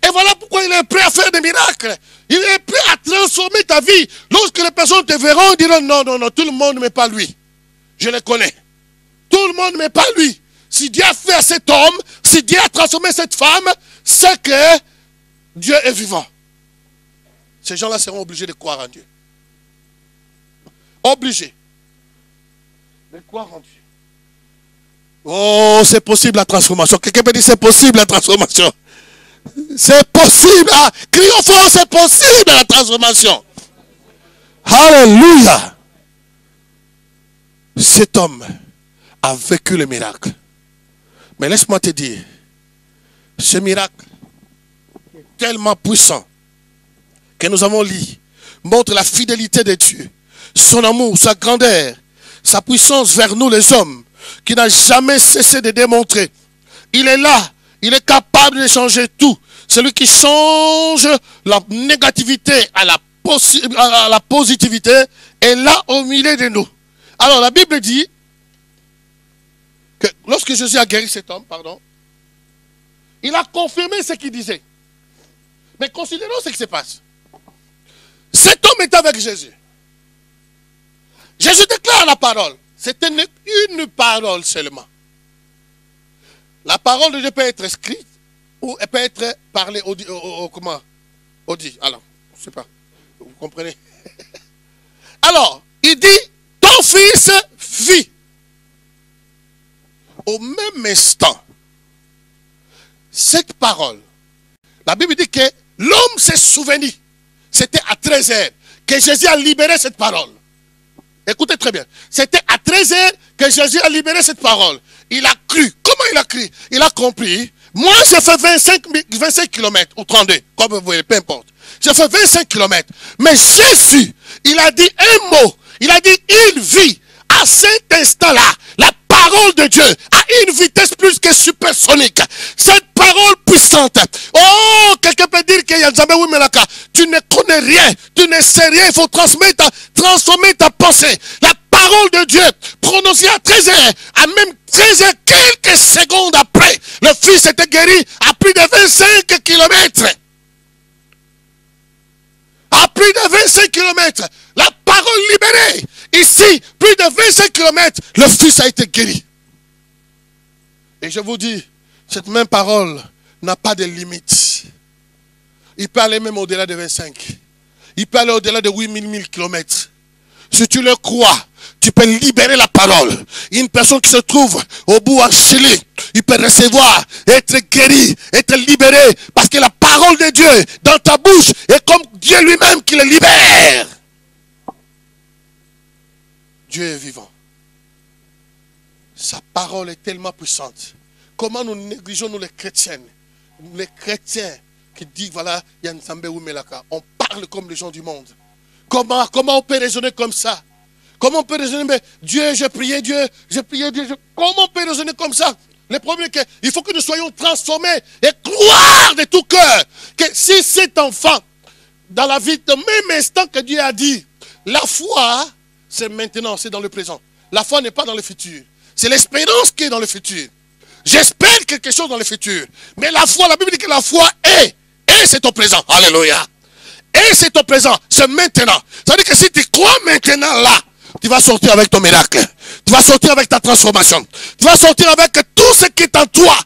Speaker 1: Et voilà pourquoi il est prêt à faire des miracles. Il est prêt à transformer ta vie. Lorsque les personnes te verront, ils diront, non, non, non, tout le monde, mais pas lui. Je le connais. Tout le monde, mais pas lui. Si Dieu a fait à cet homme, si Dieu a transformé cette femme, c'est que Dieu est vivant. Ces gens-là seront obligés de croire en Dieu. Obligés de croire en Dieu. Oh, c'est possible la transformation. Quelqu'un peut dire c'est possible la transformation. C'est possible. Ah, crions fort, c'est possible la transformation. Alléluia. Cet homme a vécu le miracle. Mais laisse-moi te dire, ce miracle est tellement puissant que nous avons lu, montre la fidélité de Dieu, son amour, sa grandeur, sa puissance vers nous les hommes, qui n'a jamais cessé de démontrer. Il est là, il est capable de changer tout. Celui qui change la négativité à la positivité est là au milieu de nous. Alors la Bible dit que lorsque Jésus a guéri cet homme, il a confirmé ce qu'il disait. Mais considérons ce qui se passe. Cet homme est avec Jésus. Jésus déclare la parole. C'était une parole seulement. La parole de Dieu peut être écrite ou elle peut être parlée comment? Audit. Alors, je ne sais pas. Vous comprenez? Alors, il dit, ton fils vit. Au même instant, cette parole, la Bible dit que l'homme s'est souvenu. C'était à 13h que Jésus a libéré cette parole. Écoutez très bien. C'était à 13h que Jésus a libéré cette parole. Il a cru. Comment il a cru? Il a compris. Moi, j'ai fait 25 km ou 32, comme vous voyez, peu importe. J'ai fait 25 km. Mais Jésus, il a dit un mot. Il a dit, il vit. À cet instant-là, la parole de Dieu a une vitesse plus que supersonique. Cette parole puissante. Oh, quelqu'un peut dire qu'il y a jamais oui, Melaka. Tu ne connais rien, tu ne sais rien. Il faut transformer ta pensée. La parole de Dieu, prononcée à 13h, à même 13h, quelques secondes après, le fils était guéri à plus de 25 km. À plus de 25 km, la parole libérée. Ici, plus de 25 km, le fils a été guéri. Et je vous dis, cette même parole n'a pas de limite. Il peut aller même au-delà de 25. Il peut aller au-delà de 8000 km. Si tu le crois, tu peux libérer la parole. Une personne qui se trouve au bout en Chili, il peut recevoir, être guéri, être libéré. Parce que la parole de Dieu dans ta bouche est comme Dieu lui-même qui le libère. Dieu est vivant. Sa parole est tellement puissante. Comment nous négligeons, nous les chrétiens qui disent, voilà, Yansambé ou Melaka, on parle comme les gens du monde. Comment on peut raisonner comme ça? Comment on peut raisonner, mais Dieu, j'ai prié Dieu. Comment on peut raisonner comme ça? Le problème est qu'il faut que nous soyons transformés et croire de tout cœur que si cet enfant, dans la vie, au même instant que Dieu a dit, la foi, c'est maintenant, c'est dans le présent. La foi n'est pas dans le futur. C'est l'espérance qui est dans le futur. J'espère quelque chose dans le futur. Mais la foi, la Bible dit que la foi est. Et c'est au présent. Alléluia. Et c'est au présent. C'est maintenant. Ça veut dire que si tu crois maintenant là, tu vas sortir avec ton miracle. Tu vas sortir avec ta transformation. Tu vas sortir avec tout ce qui est en toi.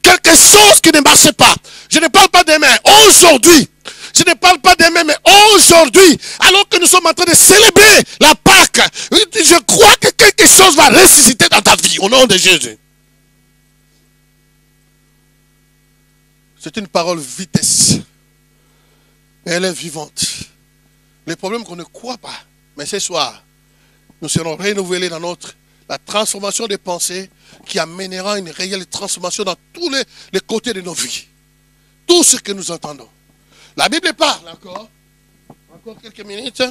Speaker 1: Quelque chose qui ne marche pas. Je ne parle pas demain. Aujourd'hui. Je ne parle pas demain, mais aujourd'hui, alors que nous sommes en train de célébrer la Pâque, je crois que quelque chose va ressusciter dans ta vie, au nom de Jésus. C'est une parole vitesse. Elle est vivante. Le problème est qu'on ne croit pas. Mais ce soir, nous serons renouvelés dans la transformation des pensées qui amènera une réelle transformation dans tous les côtés de nos vies. Tout ce que nous entendons. La Bible parle encore quelques minutes.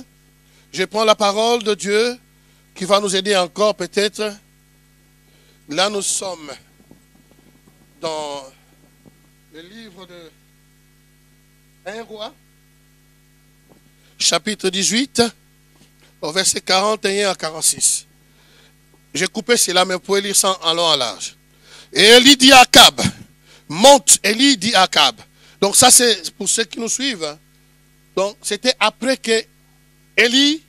Speaker 1: Je prends la parole de Dieu qui va nous aider encore peut-être. Là nous sommes dans le livre de 1 roi, chapitre 18, au verset 41 à 46. J'ai coupé cela, mais vous pouvez lire ça en long en large. Et Élie dit à Akab, monte, Élie dit à Akab. Donc ça c'est pour ceux qui nous suivent. Hein. Donc c'était après que Élie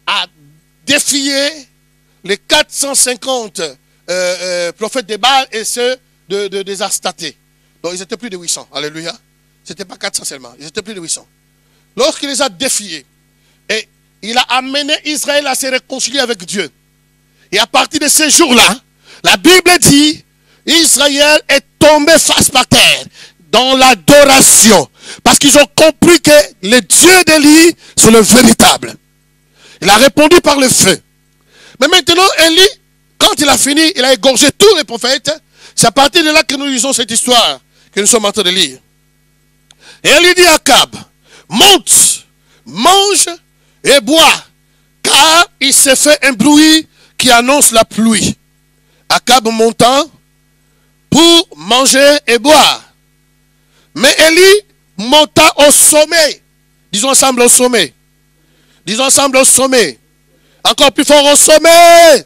Speaker 1: a défié les 450 prophètes de Baal et ceux des Astatés. Donc ils étaient plus de 800. Alléluia. Ce n'était pas 400 seulement, ils étaient plus de 800. Lorsqu'il les a défiés, et il a amené Israël à se réconcilier avec Dieu. Et à partir de ces jours-là, la Bible dit, Israël est tombé face par terre dans l'adoration. Parce qu'ils ont compris que le Dieu d'Élie, c'est le véritable. Il a répondu par le feu. Mais maintenant, Élie, quand il a fini, il a égorgé tous les prophètes. C'est à partir de là que nous lisons cette histoire que nous sommes en train de lire. Et Élie dit à Akab, monte, mange et bois, car il s'est fait un bruit qui annonce la pluie. Akab montant pour manger et boire. Mais Élie monta au sommet. Disons ensemble au sommet. Disons ensemble au sommet. Encore plus fort au sommet.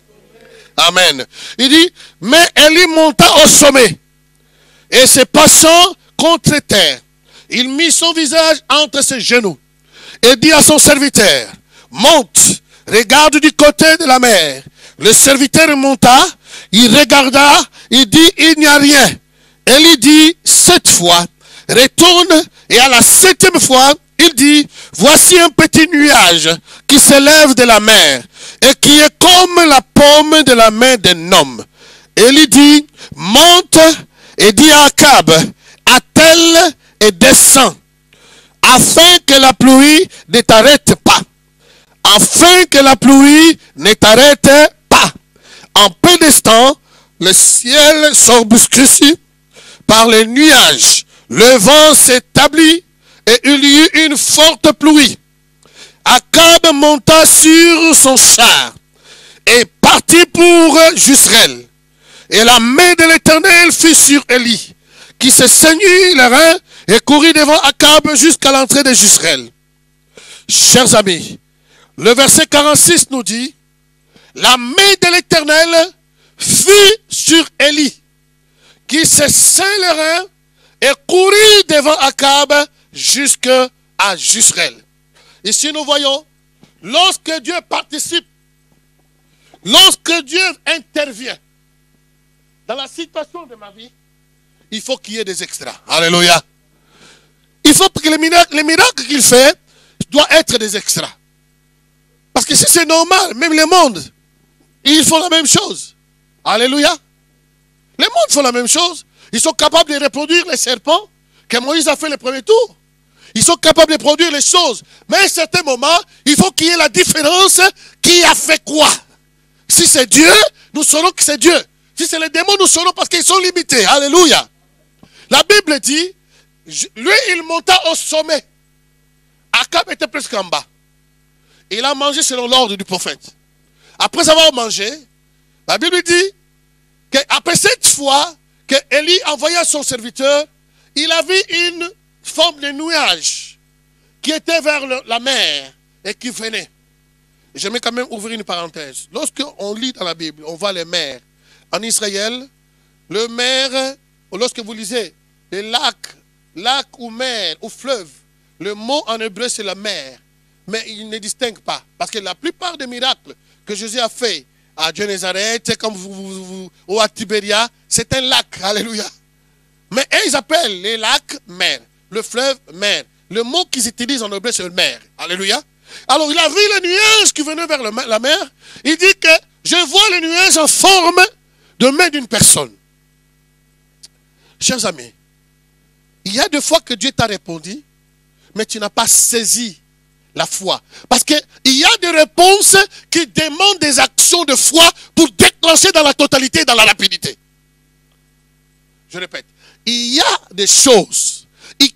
Speaker 1: Amen. Il dit, mais Élie monta au sommet. Et se passant contre terre, il mit son visage entre ses genoux. Et dit à son serviteur, monte, regarde du côté de la mer. Le serviteur monta, il regarda, il dit, il n'y a rien. Élie dit, 7 fois, retourne, et à la 7e fois, il dit, voici un petit nuage qui s'élève de la mer, et qui est comme la paume de la main d'un homme. Élie dit, monte, et dit à Akab, attelle et descend, afin que la pluie ne t'arrête pas. Afin que la pluie ne t'arrête pas. En peu d'instants, le ciel s'obscurcit par les nuages. Le vent s'établit et il y eut une forte pluie. Akab monta sur son char et partit pour Jezreel. Et la main de l'Éternel fut sur Élie, qui se saignit les reins et courut devant Akab jusqu'à l'entrée de Jezreel. Chers amis, le verset 46 nous dit, la main de l'Éternel fut sur Élie, qui se saignit les reins et courut devant Akab jusqu'à Jezreel. Ici nous voyons, lorsque Dieu participe, lorsque Dieu intervient dans la situation de ma vie, il faut qu'il y ait des extras. Alléluia. Il faut que les miracles qu'il fait doivent être des extras. Parce que si c'est normal, même les mondes, ils font la même chose. Alléluia. Les mondes font la même chose. Ils sont capables de reproduire les serpents que Moïse a fait le premier tour. Ils sont capables de produire les choses. Mais à un certain moment, il faut qu'il y ait la différence. Qui a fait quoi? Si c'est Dieu, nous saurons que c'est Dieu. Si c'est les démons, nous saurons parce qu'ils sont limités. Alléluia. La Bible dit, lui, il monta au sommet. Akab était presque en bas. Il a mangé selon l'ordre du prophète. Après avoir mangé, la Bible dit qu'après cette fois que Élie envoya son serviteur, il a vu une forme de nuage qui était vers la mer et qui venait. J'aimerais quand même ouvrir une parenthèse. Lorsqu'on lit dans la Bible, on voit les mers. En Israël, le mer, lorsque vous lisez les lac ou mer ou fleuve, le mot en hébreu c'est la mer. Mais il ne distingue pas. Parce que la plupart des miracles que Jésus a fait à Nazareth, comme ou à Tibéria, c'est un lac. Alléluia. Mais ils appellent les lacs mer. Le fleuve mer. Le mot qu'ils utilisent en hébreu c'est mer. Alléluia. Alors il a vu le nuage qui venait vers la mer. Il dit que je vois le nuage en forme de main d'une personne. Chers amis, il y a des fois que Dieu t'a répondu, mais tu n'as pas saisi la foi. Parce qu'il y a des réponses qui demandent des actions de foi pour déclencher dans la totalité, dans la rapidité. Je répète, il y a des choses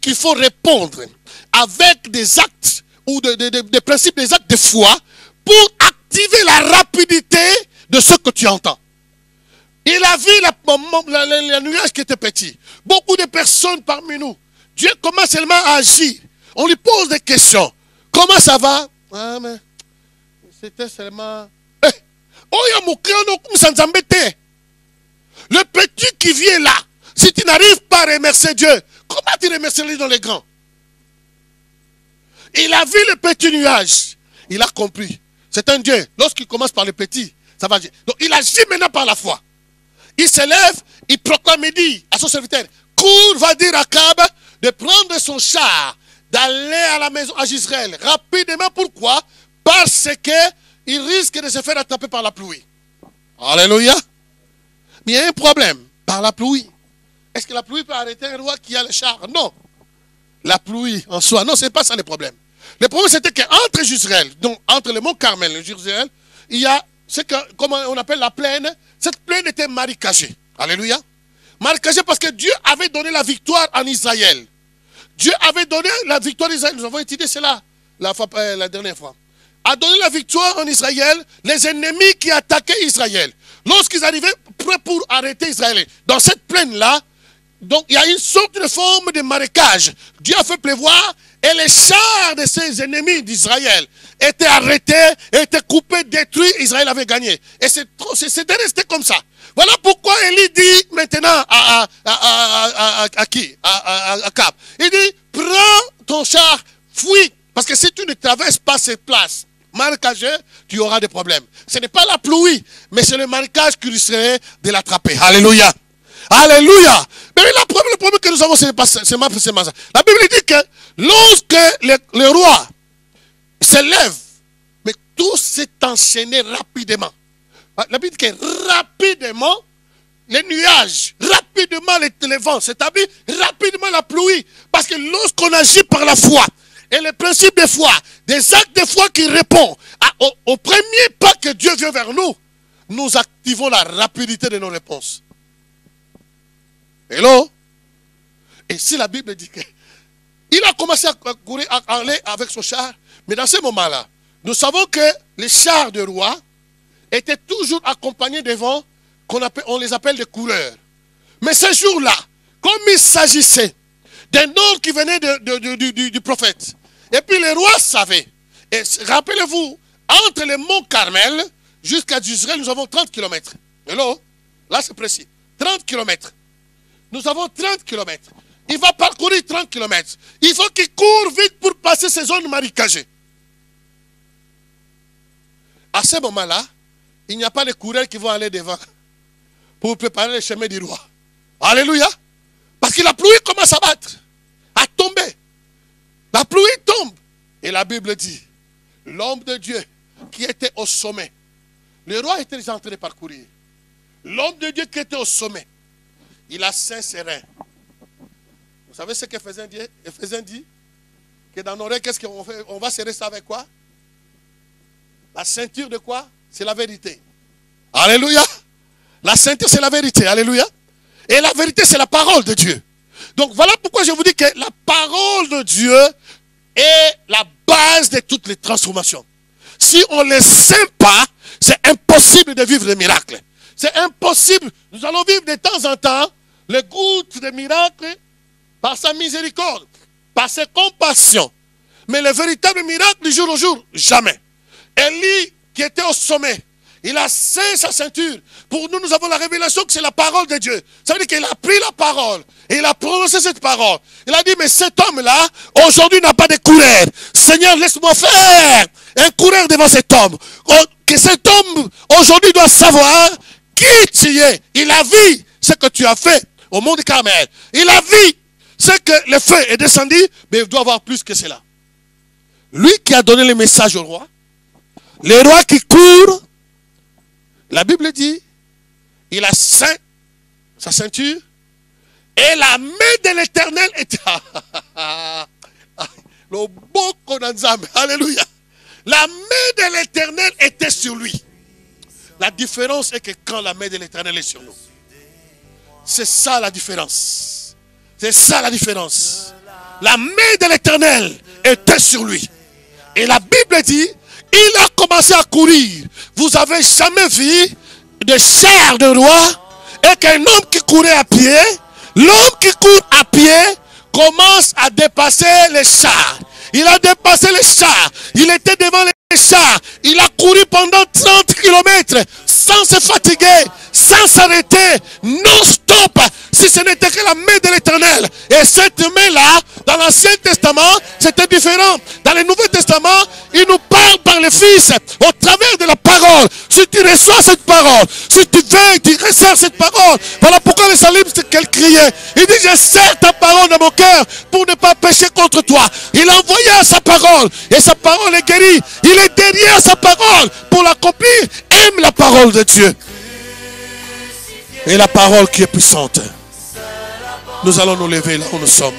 Speaker 1: qu'il faut répondre avec des actes ou des principes, des actes de foi pour activer la rapidité de ce que tu entends. Il a vu le nuage qui était petit. Beaucoup de personnes parmi nous. Dieu commence seulement à agir. On lui pose des questions. Comment ça va? Ah, mais c'était seulement... Le petit qui vient là, si tu n'arrives pas à remercier Dieu, comment tu remercierais dans les grands? Il a vu le petit nuage. Il a compris. C'est un Dieu. Lorsqu'il commence par le petit, ça va agir. Donc il agit maintenant par la foi. Il se lève, il proclame et dit à son serviteur, cours, va dire à Akab de prendre son char, d'aller à la maison à Israël rapidement. Pourquoi? Parce que il risque de se faire attraper par la pluie. Alléluia. Mais il y a un problème, par la pluie. Est-ce que la pluie peut arrêter un roi qui a le char? Non. La pluie en soi, non, ce n'est pas ça le problème. Le problème, c'était qu'entre Israël, donc entre le mont Carmel et Israël, il y a ce qu'on appelle la plaine. Cette plaine était marécagée. Alléluia. Marécagée parce que Dieu avait donné la victoire en Israël. Dieu avait donné la victoire en Israël. Nous avons étudié cela la dernière fois. A donné la victoire en Israël, les ennemis qui attaquaient Israël. Lorsqu'ils arrivaient prêts pour arrêter Israël, dans cette plaine-là, donc il y a une sorte de forme de marécage. Dieu a fait pleuvoir et les chars de ces ennemis d'Israël étaient arrêtés, étaient coupés, détruits. Israël avait gagné. Et c'était resté comme ça. Voilà pourquoi Élie dit maintenant à qui? À Akab. Il dit, prends ton char, fuis. Parce que si tu ne traverses pas cette place marécagée, tu auras des problèmes. Ce n'est pas la pluie, mais c'est le marécage qui risquerait de l'attraper. Alléluia. Alléluia. Mais le problème que nous avons, c'est seulement ça. La Bible dit que lorsque le roi se lève, mais tout s'est enchaîné rapidement. La Bible dit que rapidement, les nuages, rapidement les vents, c'est-à-dire rapidement la pluie. Parce que lorsqu'on agit par la foi, et le principe de foi, des actes de foi qui répondent au premier pas que Dieu vient vers nous, nous activons la rapidité de nos réponses. Hello? Et si la Bible dit qu'il a commencé à courir, à aller avec son char, mais dans ce moment-là, nous savons que les chars de roi étaient toujours accompagnés des vents on les appelle des coureurs. Mais ce jour-là, comme il s'agissait d'un ordre qui venait du prophète, et puis les rois savaient, et rappelez-vous, entre le mont Carmel jusqu'à Israël, nous avons 30 km. Hello? Là c'est précis. 30 km. Nous avons 30 km. Il va parcourir 30 km. Il faut qu'il court vite pour passer ces zones marécagées. À ce moment-là, il n'y a pas de coureurs qui vont aller devant pour préparer le chemin du roi. Alléluia. Parce que la pluie commence à battre, à tomber. La pluie tombe. Et la Bible dit, l'homme de Dieu qui était au sommet, le roi était déjà en train de parcourir. L'homme de Dieu qui était au sommet, il a saint serein. Vous savez ce qu'Éphésiens dit? Éphésiens dit que dans nos oreilles, qu'est-ce qu'on fait? On va serrer ça avec quoi? La ceinture de quoi? C'est la vérité. Alléluia. La ceinture, c'est la vérité. Alléluia. Et la vérité, c'est la parole de Dieu. Donc voilà pourquoi je vous dis que la parole de Dieu est la base de toutes les transformations. Si on ne les sait pas, c'est impossible de vivre des miracles. C'est impossible. Nous allons vivre de temps en temps les gouttes de miracles par sa miséricorde, par ses compassions. Mais le véritable miracle du jour au jour, jamais. Élie, qui était au sommet, il a serré sa ceinture. Pour nous, nous avons la révélation que c'est la parole de Dieu. Ça veut dire qu'il a pris la parole et il a prononcé cette parole. Il a dit, mais cet homme-là, aujourd'hui n'a pas de coureur. Seigneur, laisse-moi faire un coureur devant cet homme. Que cet homme, aujourd'hui, doit savoir qui tu es. Il a vu ce que tu as fait au mont de Carmel. Il a vu ce que le feu est descendu, mais il doit avoir plus que cela. Lui qui a donné le message au roi, le roi qui court, la Bible dit, il a ceint sa ceinture et la main de l'Éternel était... Le beau Konanzam, alléluia. La main de l'Éternel était sur lui. La différence est que quand la main de l'Éternel est sur nous, c'est ça la différence. C'est ça la différence. La main de l'Éternel était sur lui. Et la Bible dit, il a commencé à courir. Vous avez jamais vu de chars de roi Et qu'un homme qui courait à pied, l'homme qui court à pied commence à dépasser les chars. Il a dépassé les chars. Il était devant les chars. Il a couru pendant 30 km sans se fatiguer, sans s'arrêter, non-stop. Si ce n'était que la main de l'Éternel. Et cette main-là, dans l'Ancien Testament, c'était différent. Dans le Nouveau Testament, il nous parle par le Fils au travers de la parole. Si tu reçois cette parole, si tu veux, tu resserres cette parole. Voilà pourquoi le psalmiste qu'elle criait. Il dit, je serre ta parole dans mon cœur pour ne pas pécher contre toi. Il a envoyé sa parole et sa parole est guérie. Il est derrière sa parole pour l'accomplir. Aime la parole de Dieu. Et la parole qui est puissante. Nous allons nous lever là où nous sommes.